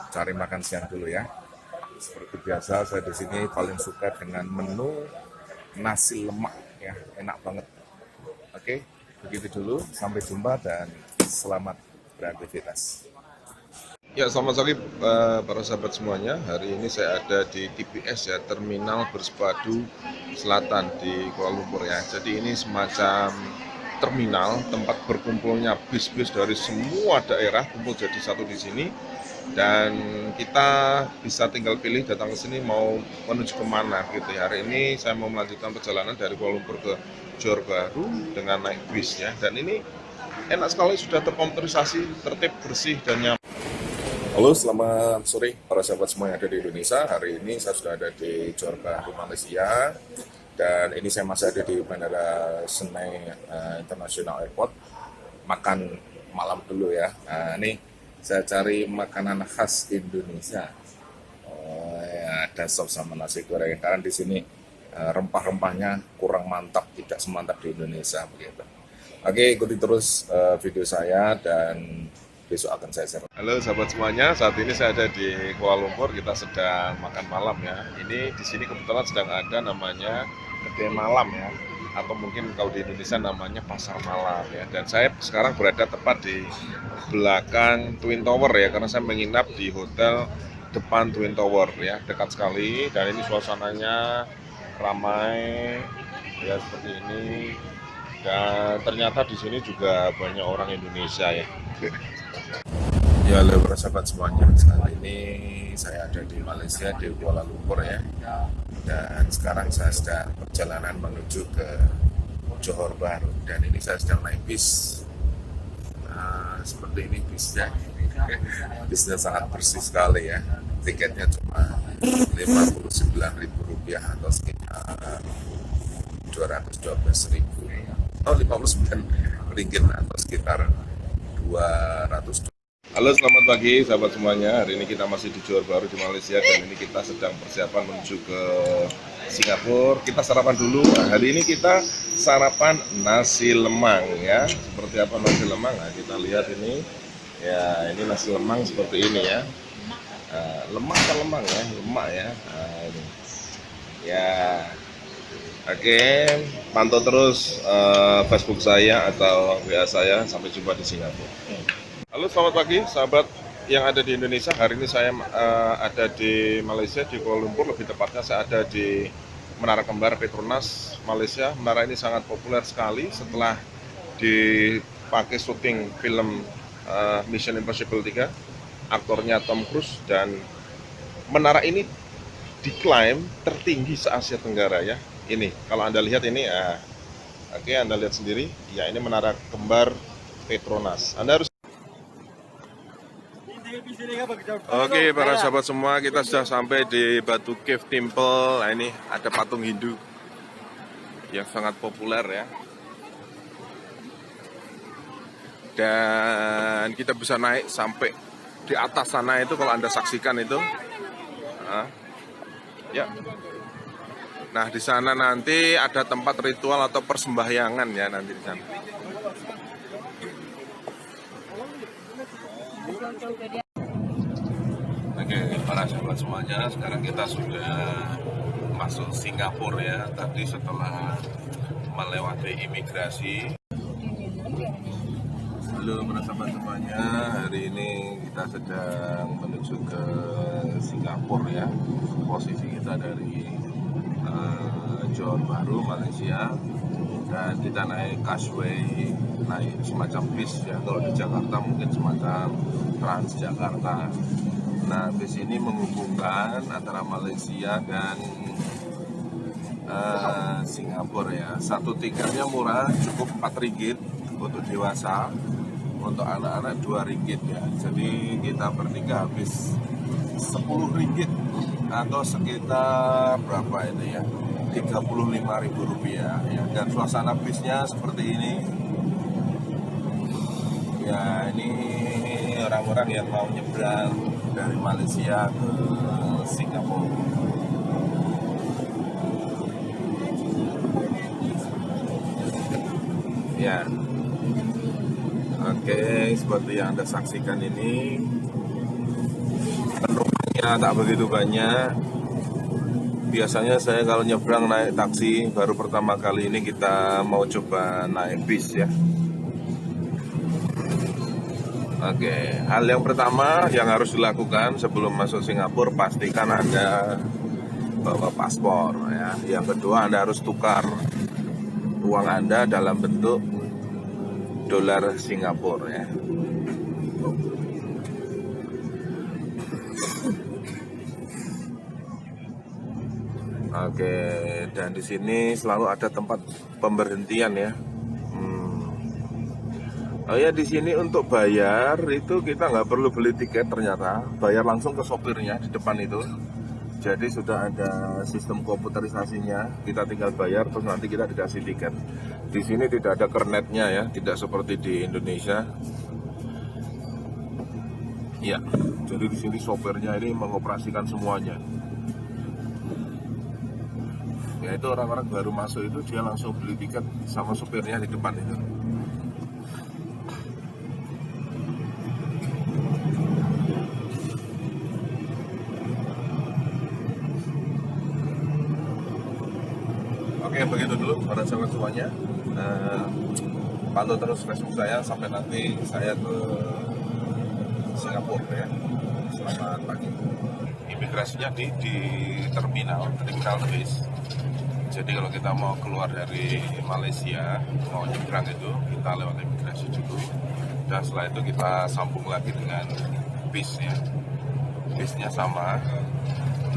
B: cari makan siang dulu ya. Seperti biasa, saya di sini paling suka dengan menu nasi lemak ya, enak banget. Oke, begitu dulu. Sampai jumpa dan selamat beraktivitas. Ya, selamat sore para sahabat semuanya. Hari ini saya ada di TPS ya, Terminal Bersepadu Selatan di Kuala Lumpur ya. Jadi ini semacam terminal tempat berkumpulnya bis-bis dari semua daerah kumpul jadi satu di sini. Dan kita bisa tinggal pilih datang ke sini mau menuju kemana gitu ya. Hari ini saya mau melanjutkan perjalanan dari Kuala Lumpur ke Johor Bahru dengan naik bis ya. Dan ini enak sekali, sudah terkomputerisasi, tertib, bersih, dan nyaman. Halo, selamat sore para sahabat semua yang ada di Indonesia. Hari ini saya sudah ada di Johor Bahru, Malaysia. Dan ini saya masih ada di Bandara Senai International Airport. Makan malam dulu ya. Nah, ini saya cari makanan khas Indonesia. Oh, ya, ada sop sama nasi goreng. Karena di sini rempah-rempahnya kurang mantap, tidak semantap di Indonesia begitu. Oke, ikuti terus video saya dan besok akan saya share. Halo sahabat semuanya, saat ini saya ada di Kuala Lumpur, kita sedang makan malam ya. Ini di sini kebetulan sedang ada namanya kedai malam ya, atau mungkin kalau di Indonesia namanya pasar malam ya. Dan saya sekarang berada tepat di belakang Twin Tower ya, karena saya menginap di hotel depan Twin Tower ya, dekat sekali. Dan ini suasananya ramai ya seperti ini. Dan ternyata di sini juga banyak orang Indonesia ya. Ya, halo para sahabat semuanya. Saat ini saya ada di Malaysia, di Kuala Lumpur ya. Dan sekarang saya sedang perjalanan menuju ke Johor Bahru. Dan ini saya sedang naik bis. Seperti ini bisnya. Bisnya sangat bersih sekali ya. Tiketnya cuma Rp59.000 atau sekitar 212.000. Oh, 59 ringgit atau sekitar 200. Halo, selamat pagi sahabat semuanya. Hari ini kita masih di Johor Bahru di Malaysia, dan ini kita sedang persiapan menuju ke Singapura. Kita sarapan dulu. Nah, hari ini kita sarapan nasi lemang ya. Seperti apa nasi lemang? Nah, kita lihat ini. Ya, ini nasi lemang seperti ini ya. Lemak kan lemang ya, lemak ya. Nah, ini. Ya. Oke, pantau terus Facebook saya atau WA saya. Sampai jumpa di Singapura. Halo, selamat pagi sahabat yang ada di Indonesia. Hari ini saya ada di Malaysia, di Kuala Lumpur. Lebih tepatnya saya ada di Menara Kembar Petronas, Malaysia. Menara ini sangat populer sekali setelah dipakai syuting film Mission Impossible 3, aktornya Tom Cruise. Dan menara ini diklaim tertinggi se-Asia Tenggara ya. Ini, kalau Anda lihat ini, oke, Anda lihat sendiri. Ya, ini Menara Kembar Petronas. Anda harus. Oke, para sahabat semua, kita sudah sampai di Batu Cave Temple. Nah, ini ada patung Hindu yang sangat populer ya. Dan kita bisa naik sampai di atas sana itu, kalau Anda saksikan itu. Ya. Nah, di sana nanti ada tempat ritual atau persembahyangan ya nanti di sana. Oke, para sahabat semuanya, sekarang kita sudah masuk Singapura ya. Tadi setelah melewati imigrasi. Halo para sahabat semuanya, hari ini kita sedang menuju ke Singapura ya. Posisi kita dari Johor Bahru, Malaysia. Dan kita naik Causeway, naik semacam bis ya. Kalau di Jakarta mungkin semacam Transjakarta. Nah, bis ini menghubungkan antara Malaysia dan Singapura ya. Satu tiketnya murah, cukup Rp4 untuk dewasa, untuk anak-anak Rp2 ya. Jadi kita bertiga habis Rp10 atau sekitar berapa ini ya, Rp35.000 ya. Dan suasana bisnya seperti ini ya. Ini orang-orang yang mau nyebrang dari Malaysia ke Singapura. ya. Oke, seperti yang Anda saksikan ini, penumpangnya tak begitu banyak. Biasanya saya kalau nyebrang naik taksi, baru pertama kali ini kita mau coba naik bis ya. Oke, hal yang pertama yang harus dilakukan sebelum masuk Singapura, pastikan Anda bawa paspor ya. Yang kedua, Anda harus tukar uang Anda dalam bentuk dolar Singapura ya. Oke, dan di sini selalu ada tempat pemberhentian ya. Oh ya, di sini untuk bayar itu kita nggak perlu beli tiket, ternyata bayar langsung ke sopirnya di depan itu. Jadi sudah ada sistem komputerisasinya, kita tinggal bayar terus nanti kita dikasih tiket. Di sini tidak ada kernetnya ya, tidak seperti di Indonesia. Ya, jadi di sini sopirnya ini mengoperasikan semuanya. Ya itu orang-orang baru masuk itu dia langsung beli tiket sama sopirnya di depan itu. Oke, begitu dulu para sahabat semuanya. Pantau terus Facebook saya sampai nanti saya ke Singapura ya. Selamat pagi. Imigrasinya di terminal bis. Jadi kalau kita mau keluar dari Malaysia, mau nyebrang itu, kita lewat imigrasi dulu. Dan setelah itu kita sambung lagi dengan bis ya. Bisnya sama.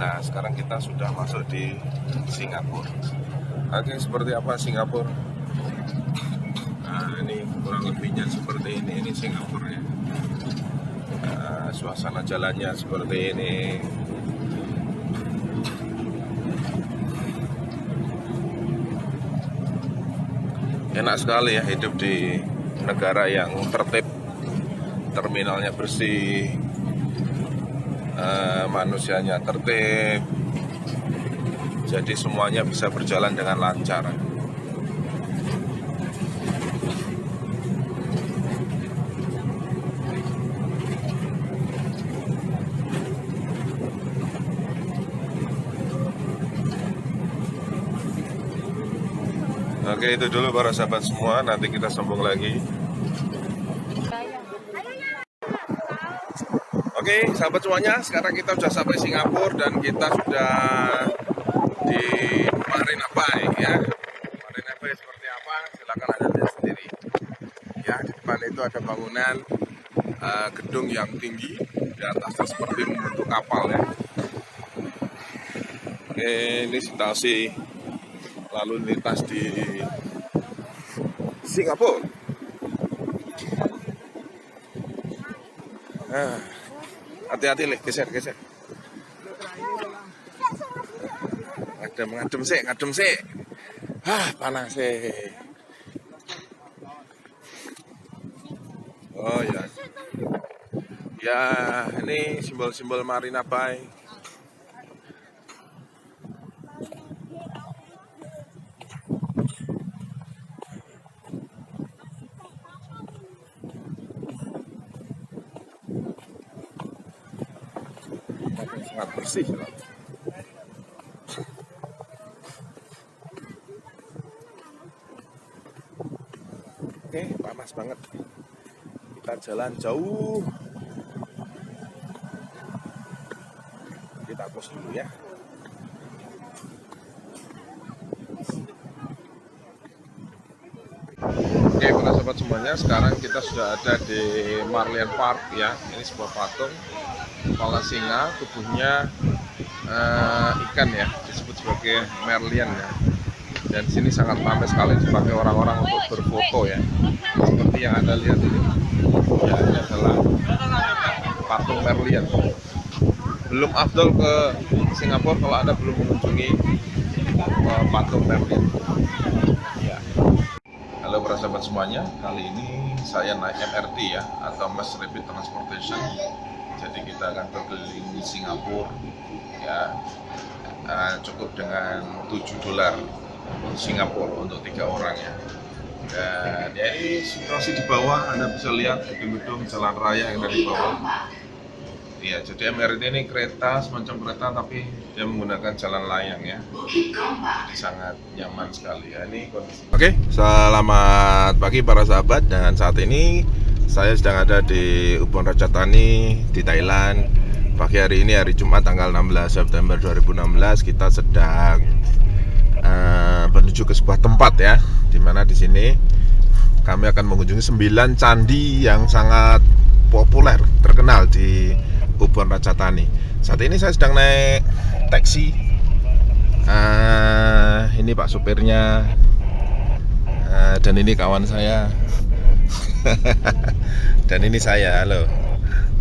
B: Nah, sekarang kita sudah masuk di Singapura. Oke, seperti apa Singapura? Nah, ini kurang lebihnya seperti ini Singapura ya. Nah, suasana jalannya seperti ini. Enak sekali ya hidup di negara yang tertib, terminalnya bersih, manusianya tertib. Jadi semuanya bisa berjalan dengan lancar. Oke, itu dulu para sahabat semua. Nanti kita sambung lagi. Oke, sahabat semuanya. Sekarang kita sudah sampai Singapura dan kita sudah di Marina Bay ya. Marina Bay seperti apa? Silakan Anda lihat sendiri. Ya, di depan itu ada bangunan gedung yang tinggi, di atasnya seperti membentuk kapal ya. Oke, ini situasi lalu lintas di Singapura. Hati-hati leh, geser. Ngadem sih. Panas sih. Oh ya. Ya, ini simbol-simbol Marina Bay. Sangat bersih. Oke, panas banget. Kita jalan jauh. Kita pause dulu ya. Oke, para sahabat semuanya, sekarang kita sudah ada di Marlian Park ya. Ini sebuah patung kepala singa, tubuhnya ikan ya, disebut sebagai Merlian ya. Dan sini sangat ramai sekali dipakai orang-orang untuk berfoto ya. Seperti yang Anda lihat ini, ya ini adalah patung Merlian. Belum afdol ke Singapura kalau Anda belum mengunjungi patung Merlian. Ya. Halo para sahabat semuanya, kali ini saya naik MRT ya, atau Mass Rapid Transportation. Jadi kita akan berkeliling Singapura ya, cukup dengan $7 Singapura untuk 3 orang ya.
A: Dan ya ini situasi di bawah, Anda bisa lihat gedung-gedung jalan raya yang ada di bawah. Iya, jadi MRT ini kereta, semacam kereta tapi dia menggunakan jalan layang ya. Jadi sangat nyaman sekali ya ini kondisi. Oke, selamat pagi para sahabat, dan saat ini saya sedang ada di Ubon Ratchathani di Thailand. Pagi hari ini hari Jumat tanggal 16 September 2016 kita sedang menuju ke sebuah tempat ya, dimana di sini kami akan mengunjungi 9 candi yang sangat populer, terkenal di Ubon Ratchathani. Saat ini saya sedang naik taksi. Ini Pak supirnya, dan ini kawan saya, dan ini saya. Halo,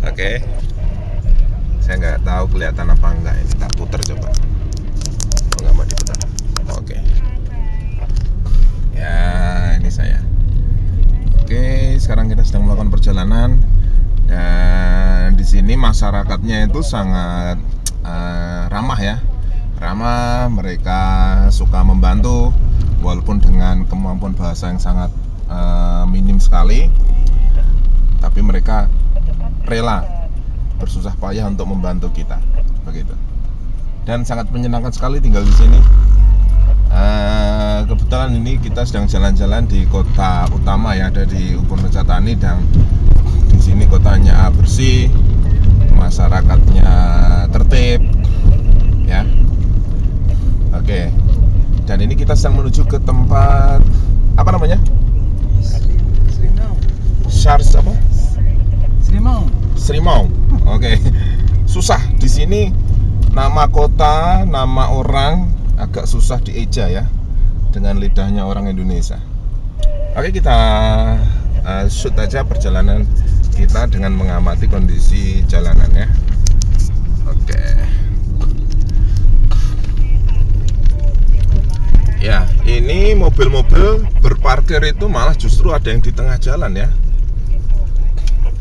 A: oke. Saya nggak tahu kelihatan apa enggak, ini tak putar coba. Oh, nggak mau diputar. Oke. Ya, ini saya. Oke, sekarang kita sedang melakukan perjalanan, dan di sini masyarakatnya itu sangat ramah ya, ramah. Mereka suka membantu walaupun dengan kemampuan bahasa yang sangat minim sekali, tapi mereka rela bersusah payah untuk membantu kita, begitu. Dan sangat menyenangkan sekali tinggal di sini. Kebetulan ini kita sedang jalan-jalan di kota utama ya, ada di Ubon Ratchathani, dan di sini kotanya bersih, masyarakatnya tertib, ya. Oke. Dan ini kita sedang menuju ke tempat apa namanya? Shars apa? Srimau. Oke. Susah di sini, nama kota, nama orang agak susah dieja ya dengan lidahnya orang Indonesia. Oke, kita shoot aja perjalanan kita dengan mengamati kondisi jalanan ya. Oke. Ya, ini mobil-mobil berparkir itu malah justru ada yang di tengah jalan ya.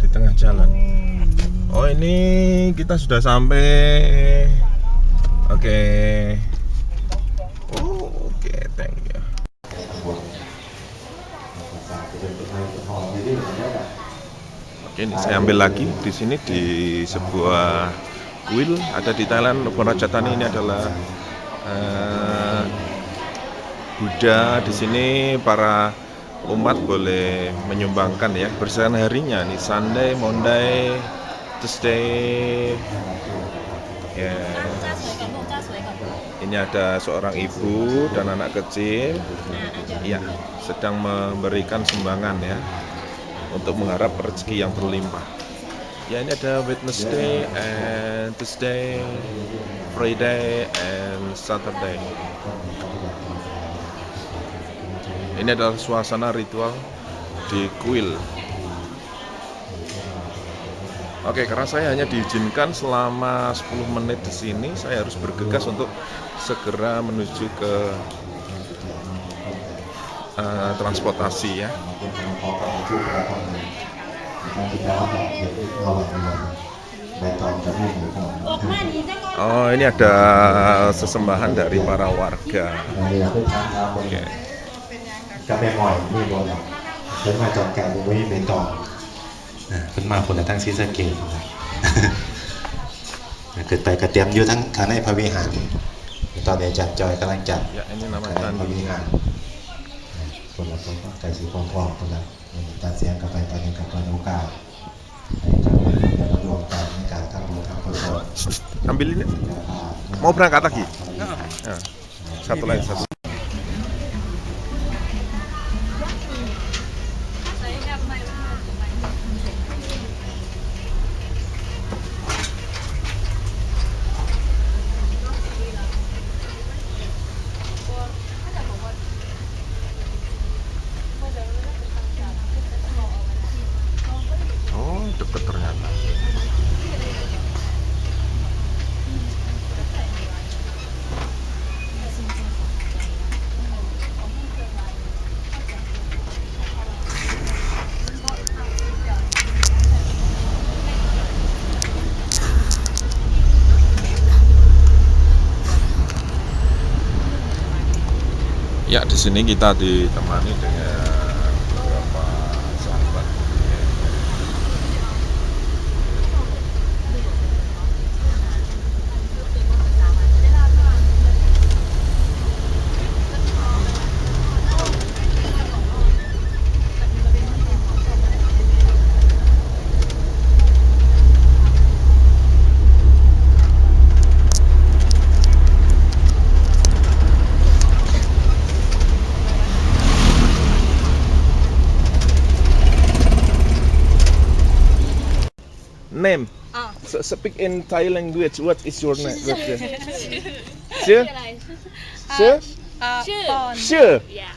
A: Di tengah jalan. Oh, ini kita sudah sampai. Oke. Oh, oke, thank you. Oke, ini saya ambil lagi di sini di sebuah kuil ada di Thailand. Ubon Ratchathani ini adalah Buddha. Di sini para umat boleh menyumbangkan ya berdasarkan harinya nih, Sunday, Monday, Tuesday. Ya. Ini ada seorang ibu dan anak kecil, ya, sedang memberikan sumbangan ya, untuk mengharap rezeki yang berlimpah. Ya, ini ada Wednesday and Tuesday, Friday and Saturday. Ini adalah suasana ritual di kuil. Oke, karena saya hanya diizinkan selama 10 menit di sini, saya harus bergegas untuk segera menuju ke transportasi ya. Oh, ini ada sesembahan dari para warga. Oke.
C: ก็ไปอ่อยนี่บนเพิ่นมาจองแกะบุ้ยไปต่อเพิ่นมาคนละทั้งศรีสะเกษครับเกิดไปกระเตรียมอยู่ทั้งข้างในพระวิหารตอนนี้อาจารย์จอยกำลังจัด
A: Ya, ini
C: ข้าง
A: nama
C: ในพระวิ
A: candi.
C: หารคนละคนก็ไก่สีฟองๆคนละตาเสียงกับไปตอนนี้กับโอกาสให้กับรวมกันในการทำบุญทำกุศล
A: Ambil ini. Mau berangkat lagi? Ya. Satu lagi, satu. Oh, deket ternyata. Ya, di sini kita ditemani dengan
B: Name. So speak in Thai language. What is your name? Sure. Sure. Sure.
D: Yeah.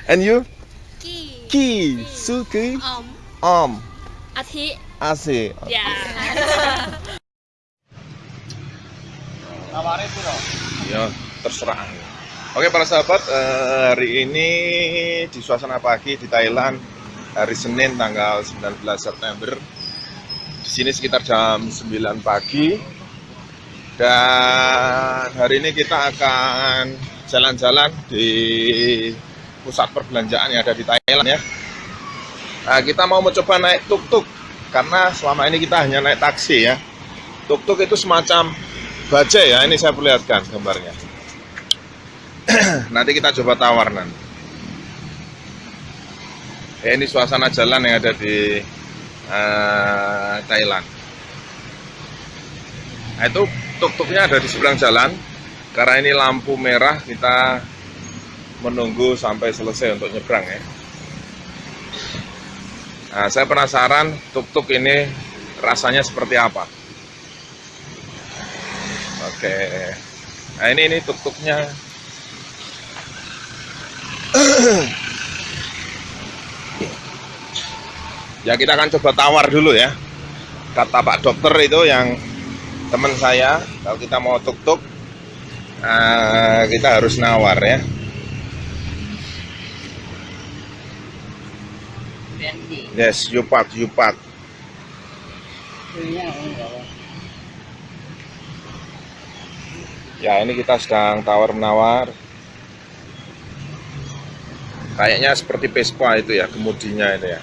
B: And you?
D: Ki.
B: Ki. Suki.
D: ออม
B: Om.
D: อาทิ
B: Ase.
D: ya.
B: Ya, terserah. Oke para sahabat, hari ini di suasana pagi di Thailand, hari Senin tanggal 19 September. Di sini sekitar jam 9 pagi. Dan hari ini kita akan jalan-jalan di pusat perbelanjaan yang ada di Thailand ya. Nah, kita mau mencoba naik tuk-tuk karena selama ini kita hanya naik taksi ya. Tuk-tuk itu semacam bajai ya, ini saya perlihatkan gambarnya. Nanti kita coba tawar nanti. Ya, ini suasana jalan yang ada di Thailand. Nah, itu tuk-tuknya ada di seberang jalan. Karena ini lampu merah, kita menunggu sampai selesai untuk nyebrang ya. Nah, saya penasaran tuk-tuk ini rasanya seperti apa. Oke. Nah, ini tuk-tuknya. Ya, kita akan coba tawar dulu ya. Kata Pak Dokter itu yang teman saya, kalau kita mau tuk-tuk, kita harus nawar ya. Yes, yupat. Ya, ini kita sedang tawar-menawar. Kayaknya seperti Vespa itu ya, kemudinya itu ya.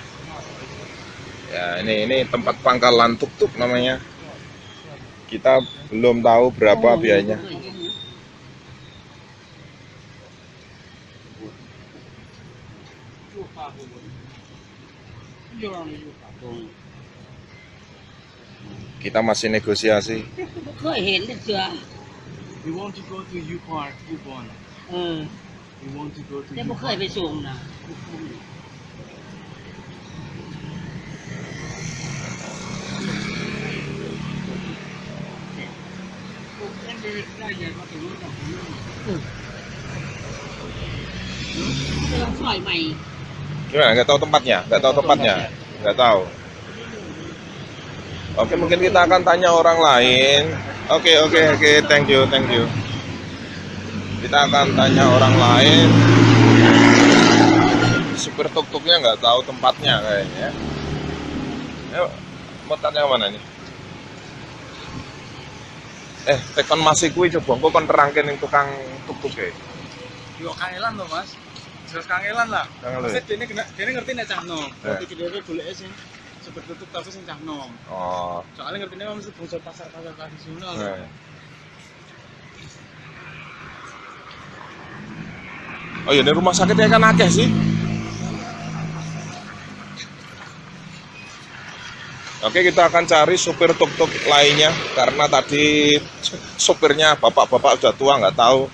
B: Ya, ini tempat pangkalan tuk-tuk namanya. Kita belum tahu berapa biayanya. Kita masih negosiasi.
E: We want to go to U Park, Ubon. We want to go to
F: แต่
E: U
F: บ่เคย
E: Park.
F: ไปส่งนะ เรื่องซอยใหม่
B: Gimana? Nggak tahu tempatnya? Nggak tahu. Oke, mungkin kita akan tanya orang lain. Oke, thank you. Kita akan tanya orang lain. Supir tuk-tuknya nggak tahu tempatnya kayaknya. Yuk, mau tanya mana nih? Tekan masih kuwi coba engko kon terangke ning tukang tuk-tuk e.
E: Yo kangelan loh mas. Jelas kangelan lah.
B: Kangelan.
E: Maksudnya dia ngerti nek cah nom.
B: Eh.
E: Waktu dia golek sing seperti tutup tapi sing cah nom.
B: Oh.
E: Soalnya ngertinya mesti bungsu pasar-pasar tradisional.
B: Nah. Oh iya, ini rumah sakitnya kan akeh sih. Oke, kita akan cari supir tuk-tuk lainnya karena tadi supirnya bapak-bapak udah tua nggak tahu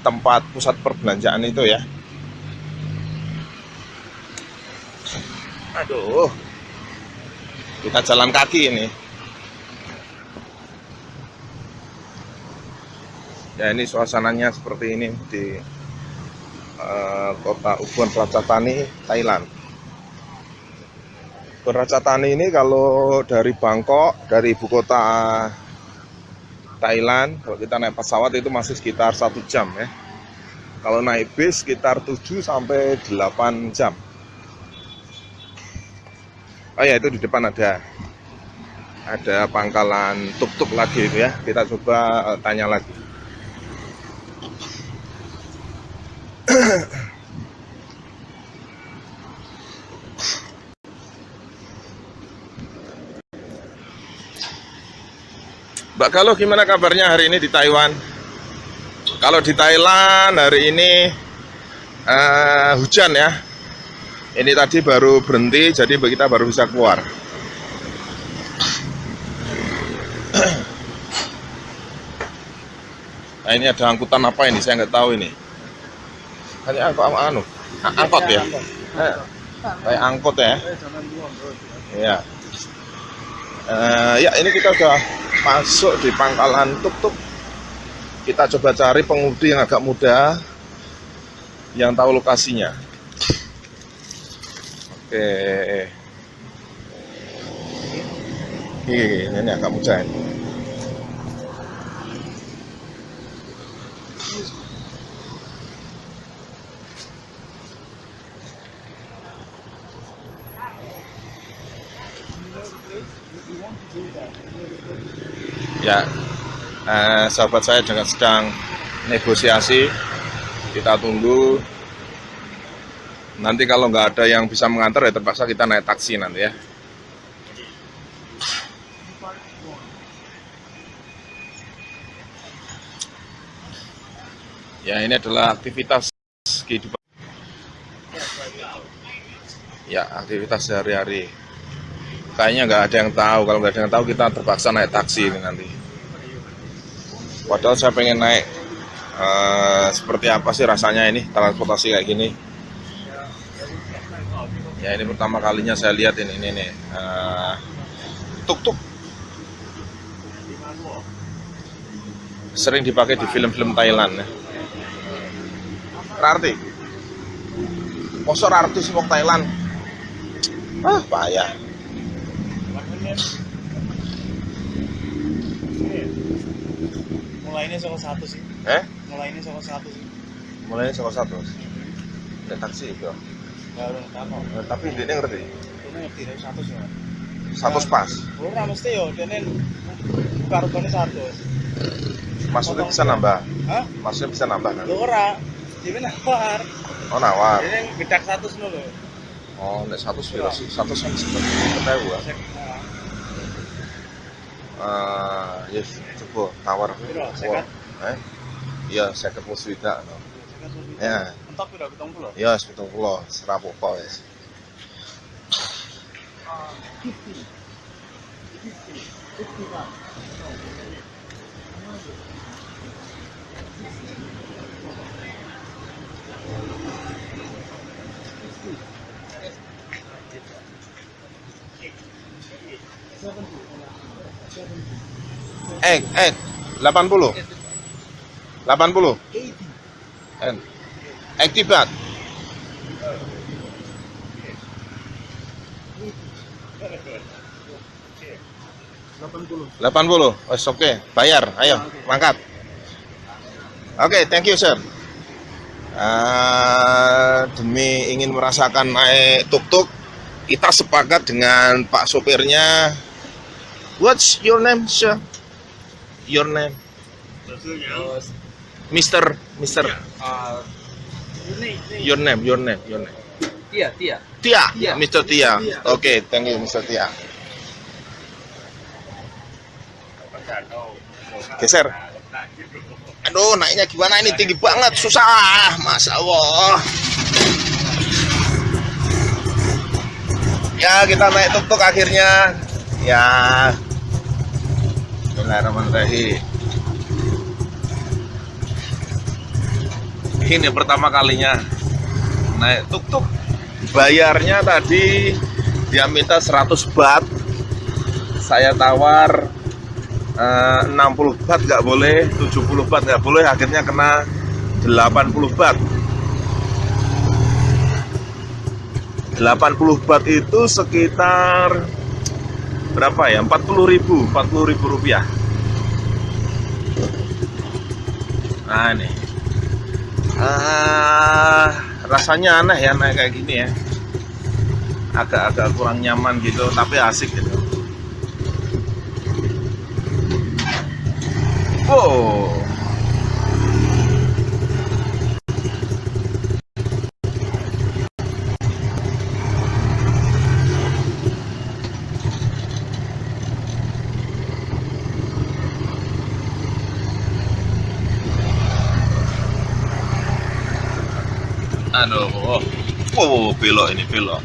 B: tempat pusat perbelanjaan itu ya. Aduh, kita jalan kaki ini. Ya, ini suasananya seperti ini di kota Ubon Ratchathani, Thailand. Ubon Ratchathani ini kalau dari Bangkok, dari ibu kota Thailand, kalau kita naik pesawat itu masih sekitar 1 jam ya. Kalau naik bis sekitar 7 sampai 8 jam. Oh ya, itu di depan ada pangkalan tuk-tuk lagi itu ya. Kita coba tanya lagi. Mbak Galuh, gimana kabarnya hari ini di Taiwan? Kalau di Thailand hari ini hujan ya. Ini tadi baru berhenti, jadi kita baru bisa keluar. Nah, ini ada angkutan apa ini? Saya nggak tahu ini. Hanya angkot ya? Kayak angkot ya? Iya. Ya ini kita udah masuk di pangkalan tuk-tuk. Kita coba cari pengemudi yang agak muda, yang tahu lokasinya. Oke. Ini agak muda ini. Ya, sahabat saya sedang negosiasi. Kita tunggu. Nanti kalau nggak ada yang bisa mengantar ya terpaksa kita naik taksi nanti ya. Ya, ini adalah aktivitas kehidupan. Ya, aktivitas sehari-hari. Kayaknya nggak ada yang tahu. Kalau nggak ada yang tahu, kita terpaksa naik taksi ini nanti. Padahal saya pengen naik. Seperti apa sih rasanya ini transportasi kayak gini? Ya, ini pertama kalinya saya lihat ini nih. Tuk-tuk. Sering dipakai di film-film Thailand ya. Rarti. Mosok artis wong Thailand. Payah.
E: Mulainya sama satu sih. Mulainya sama satu sih.
B: Mulainya sama satu. Naik taksi itu.
E: Ya udah tahu.
B: Tapi dia ngerti.
E: Ini ngerti dari satu sih.
B: Satu pas.
E: Ora mesti yo, dene buka rupane satu.
B: Maksudnya bisa nambah.
E: Hah?
B: Maksudnya bisa nambah kan?
E: Lho ora. Dhewe nawar.
B: Oh, nawar.
E: Dene bedak 100 lho.
B: Oh, nek 100 piro sih? 100 kan seperti ya. Yes, coba tawar.
E: Piro? 50?
B: Iya, 50 swidak no. Ya.
E: Entok piro 70?
B: Iya, 70, serapopo wis. Eh, 80. 80. And Actibat. 80. Wes oke, bayar. Ayo, mangkat. Oke, thank you, sir. Demi ingin merasakan naik tuk-tuk, kita sepakat dengan Pak sopirnya. What's your name, sir? Your name? Mister. Your name.
E: Tia.
B: Tia, Mr. Tia. Oke, thank you, Mr. Tia. Geser. Aduh, naiknya gimana ini? Tinggi banget, susah. Masya Allah. Ya, kita naik tuk-tuk akhirnya. Ya. Bismillahirrahmanirrahim. Ini pertama kalinya naik tuk-tuk. Bayarnya tadi dia minta 100 baht. Saya tawar 60 baht nggak boleh, 70 baht nggak boleh, akhirnya kena 80 baht. 80 baht itu sekitar berapa ya? 40.000 rupiah. Nah ini rasanya aneh ya naik kayak gini ya, agak-agak kurang nyaman gitu, tapi asik gitu. Oh, aduh, belok ini, belok.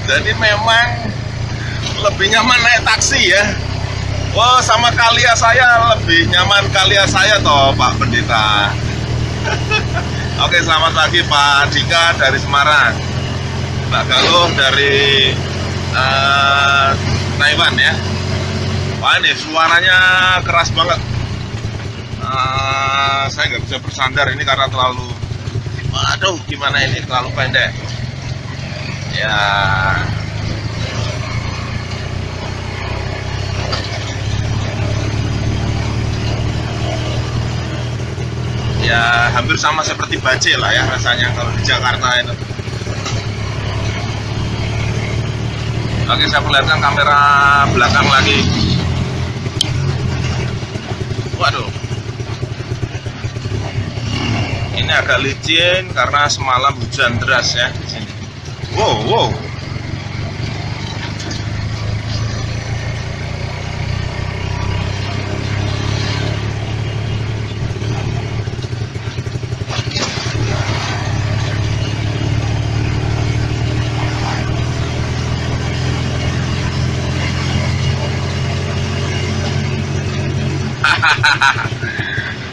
B: Jadi memang lebih nyaman naik taksi ya.
A: Wah, sama Kalia saya lebih nyaman Kalia saya toh Pak Pendeta. Oke, selamat pagi Pak Dika dari Semarang, Mbak Galuh dari Taiwan ya. Wah, ini suaranya keras banget. Saya nggak bisa bersandar ini karena terlalu, aduh gimana ini, terlalu pendek ya. Ya hampir sama seperti Bace lah ya rasanya kalau di Jakarta itu. Oke, saya perlihatkan kamera belakang lagi. Waduh, ini agak licin karena semalam hujan deras ya di sini. Wow, wow.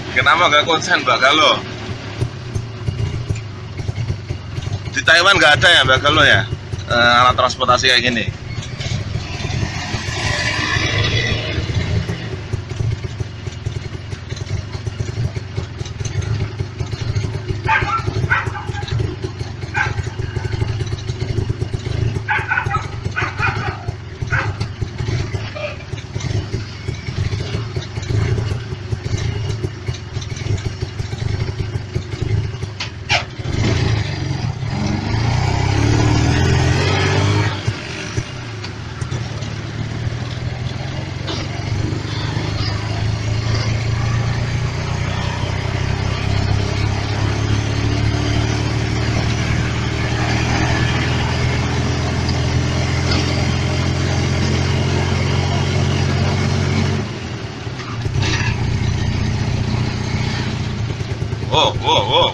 A: Kenapa gak konsen Mbak Galuh? Di Taiwan nggak ada ya Mbak Galuh ya, alat transportasi kayak gini?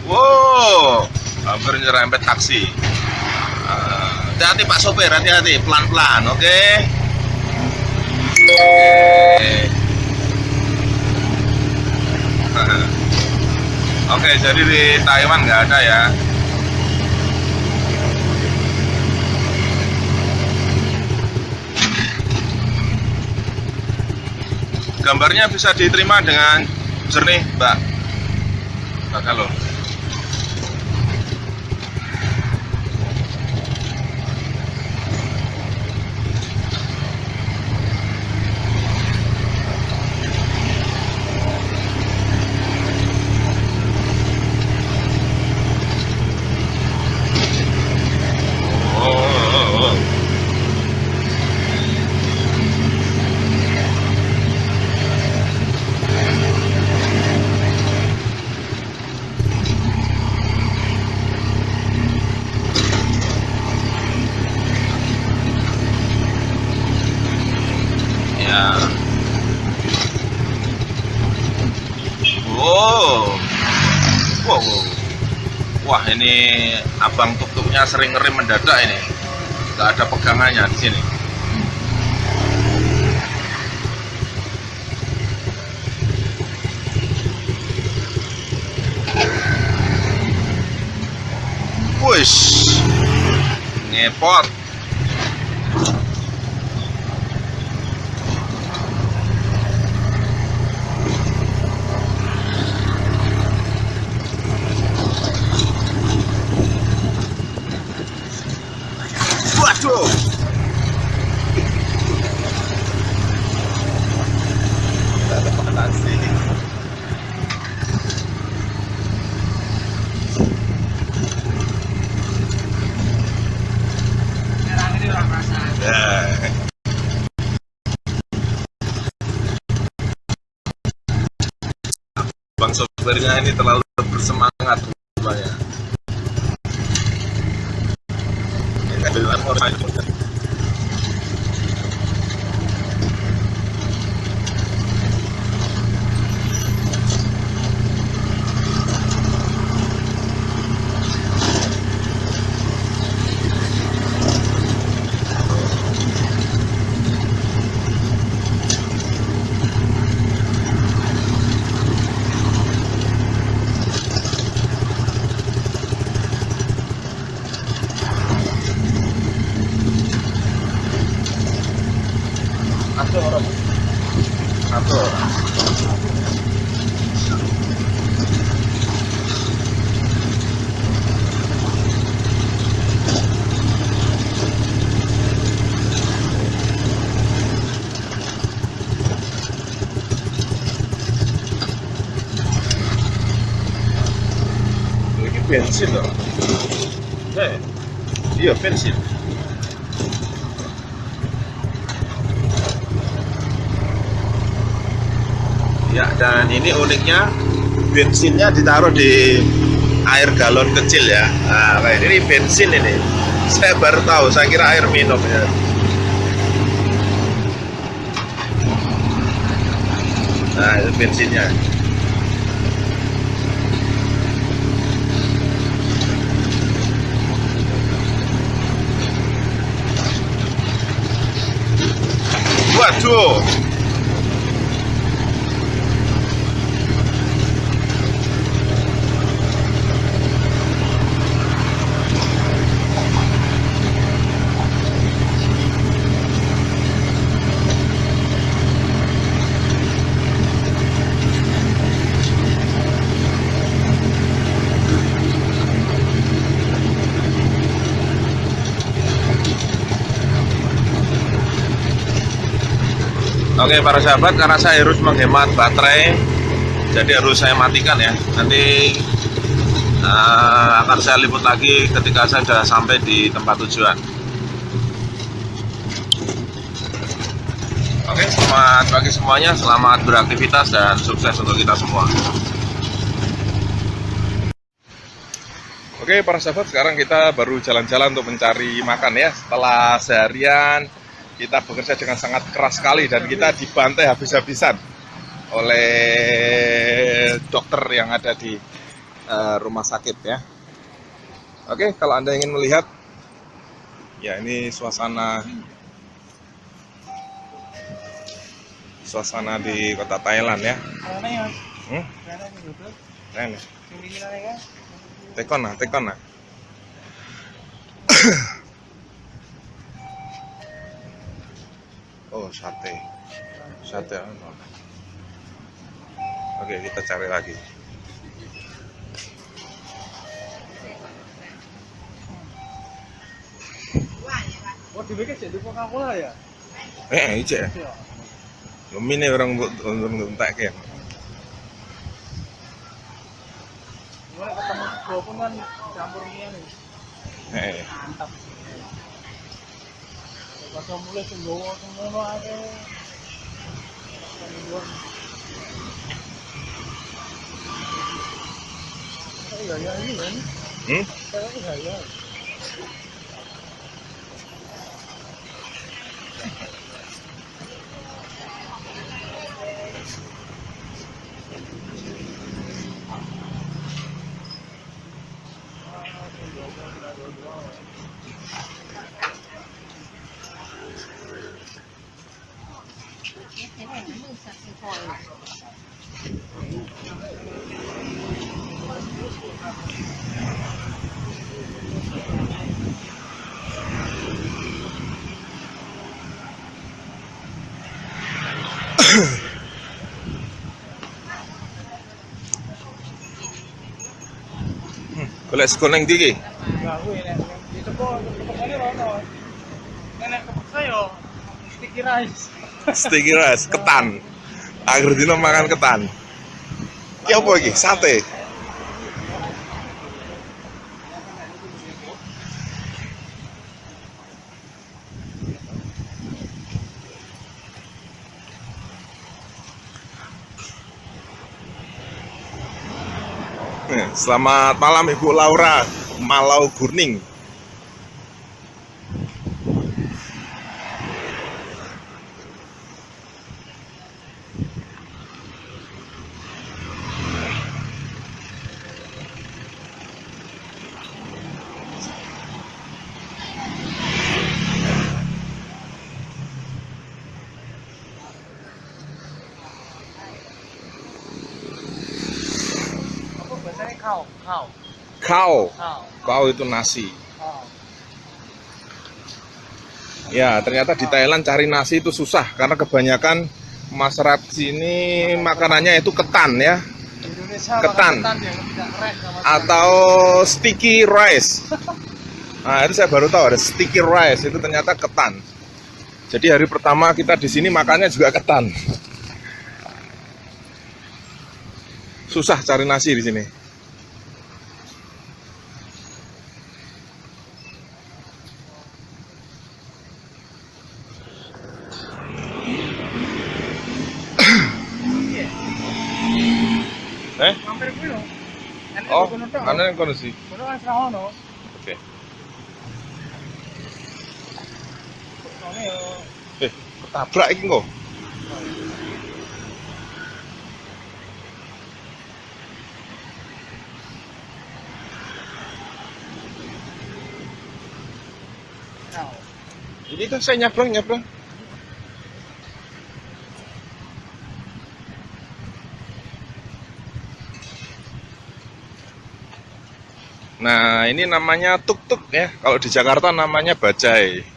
A: Wow, hampir nyerempet taksi. Hati-hati Pak sopir, hati-hati, pelan-pelan, oke? Oke, jadi di Taiwan nggak ada ya. Gambarnya bisa diterima dengan jernih, Mbak Galuh. Wow. Wah, ini abang tuk-tuknya sering ngerem mendadak ini. Nggak ada pegangannya di sini. Wush, ngepot. Waduh. Bang sopirnya ini terlalu bersemangat rupanya. Ini adalah orang bensin loh. Iya bensin. Ya, dan ini uniknya bensinnya ditaruh di air galon kecil ya. Nah, kayak ini bensin ini. Saya baru tahu, saya kira air minum ya. Nah, itu bensinnya. Waduh. Oke para sahabat, karena saya harus menghemat baterai, jadi harus saya matikan ya. Nanti akan saya liput lagi ketika saya sudah sampai di tempat tujuan. Oke, selamat pagi semuanya, selamat beraktivitas dan sukses untuk kita semua. Oke para sahabat, sekarang kita baru jalan-jalan untuk mencari makan ya. Setelah seharian kita bekerja dengan sangat keras sekali dan kita dibantai habis-habisan oleh dokter yang ada di rumah sakit ya. Oke, kalau Anda ingin melihat, ya ini suasana di kota Thailand ya. Tekon nah. Oh, sate. Oke, kita cari lagi.
E: Oh, dibikin jadi Coca-Cola ya?
A: Ije. Lumine orang entek ya.
E: Gimana ketemu sego pun kan campur mie nih. Mantap. Pas mulai senggowo semono ae. Iya ini kan. Iya.
A: Golek sego ning ndi iki?
E: Enggak kuwi nek di teko tekone rono. Nek kepeksa yo sticky rice.
A: Sticky rice, ketan. Akhir dino makan ketan. Iki apa iki? Sate. Selamat malam Ibu Laura Malau Gurning. Kau itu nasi. Ya, ternyata di Thailand cari nasi itu susah karena kebanyakan masyarakat sini makanannya itu ketan ya. Ketan atau sticky rice. Nah, itu saya baru tahu ada sticky rice, itu ternyata ketan. Jadi hari pertama kita di sini makannya juga ketan. Susah cari nasi di sini.
E: Mampir kuwi lho. Enek
B: Oh,
E: kono tok.
B: ana yang kono sih.
E: Kono kan serah ono.
B: Oke.
E: Soalnya yo
B: Ketabrak iki kok.
E: nah,
B: Ini kan saya nyabrang. Nah, ini namanya tuk-tuk ya. Kalau di Jakarta namanya bajai.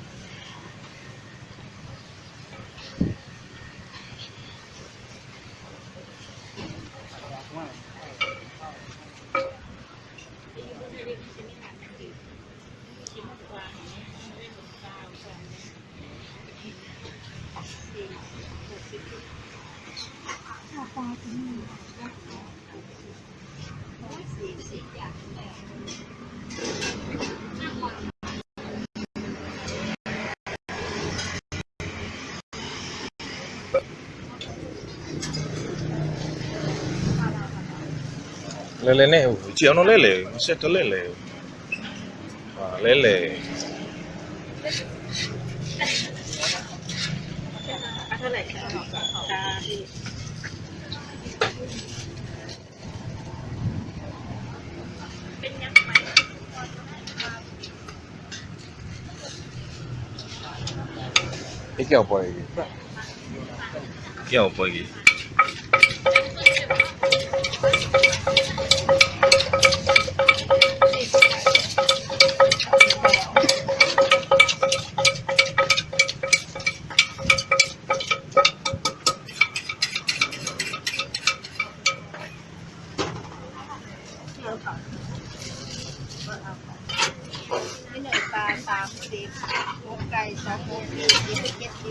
B: Lele nih, uji ono lele, masih ada lele. Wah, lele. Iki apa iki? Iki apa iki?
D: cái này ba mươi một cây sáu mươi chỉ biết chết đi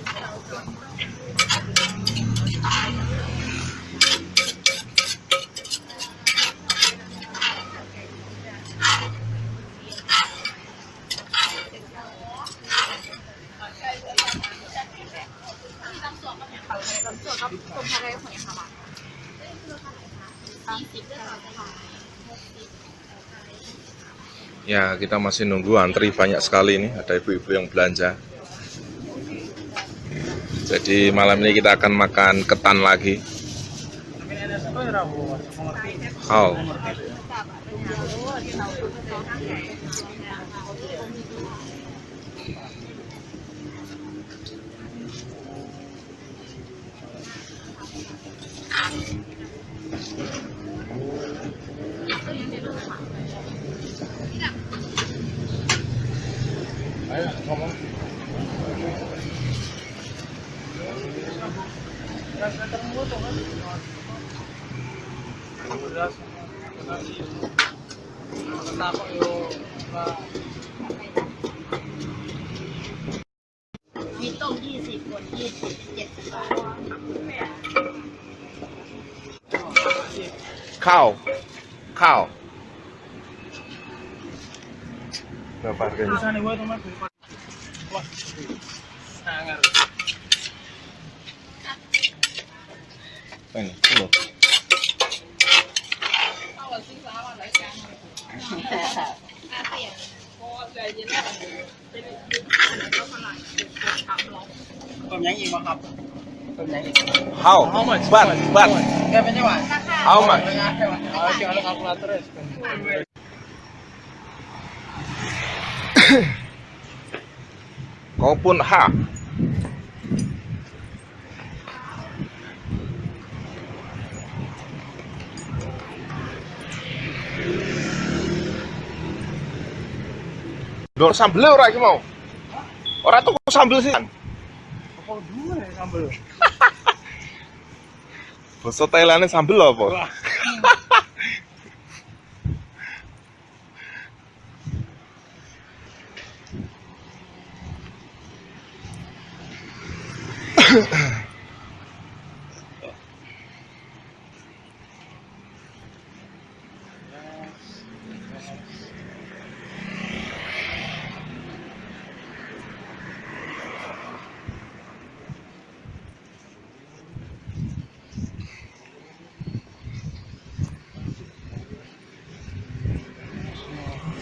B: Ya, kita masih nunggu antri banyak sekali nih, ada ibu-ibu yang belanja. Jadi malam ini kita akan makan ketan lagi. Oh. Ayo, ngomong.
D: มีต้ม20คน20 70 บาท
B: Cow. Berapa harganya?
E: Tulisannya gue teman. Wah, sangar.
B: Ini, loh.
E: Tôm nhánh gì mà học? Tôm nhánh gì?
B: How? But.
E: Kayak apa Pak?
B: How much?
E: Oh, jangan kalkulator ya.
B: Kau pun ha. Lho sambel ora iki mau. Ora tuku sambel sih.
E: Apa dua ya sambel?
B: Basa Thailandnya sambel apa?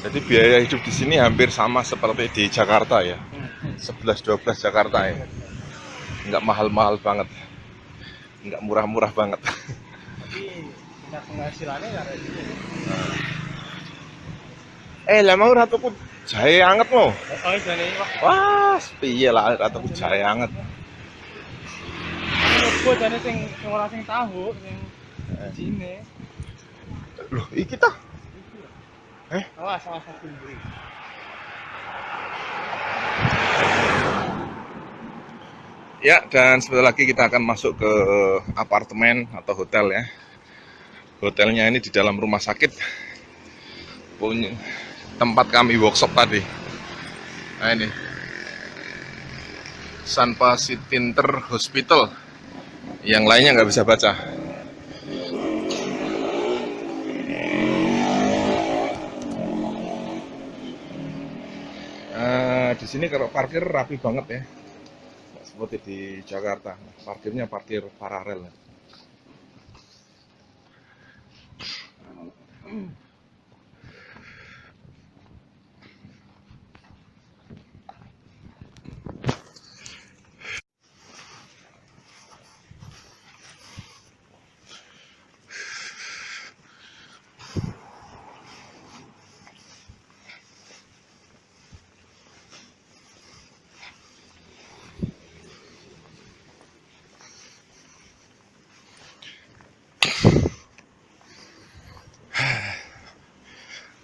B: Jadi biaya hidup di sini hampir sama seperti di Jakarta ya. 11-12 Jakarta ya. Nggak mahal-mahal banget. Nggak murah-murah banget.
E: Tapi tingkat penghasilannya ya kayak gitu.
B: Lah mau ratuku jahe anget lo.
E: Oh, jadi wah,
B: Wah, piye lah ratuku jahe anget.
E: menurutku jadi sing ora sing tahu sing sini.
B: Loh, iki ta?
E: Awas, awas aku beli.
B: Ya, dan sebentar lagi kita akan masuk ke apartemen atau hotel ya. Hotelnya ini di dalam rumah sakit. Punya tempat kami workshop tadi. Nah ini. Sanpa Sitinter Hospital. Yang lainnya nggak bisa baca. Di sini kalau parkir rapi banget ya. Nggak seperti di Jakarta. Parkirnya parkir paralel.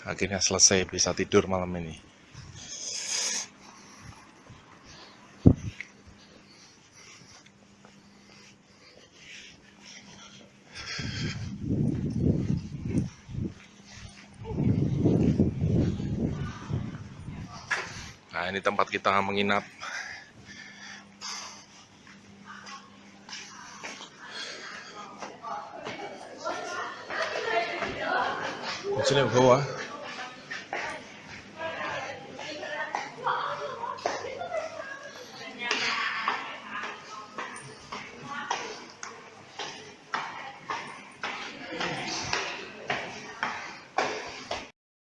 B: Akhirnya selesai, bisa tidur malam ini. Nah, ini tempat kita menginap. Di sini bawah.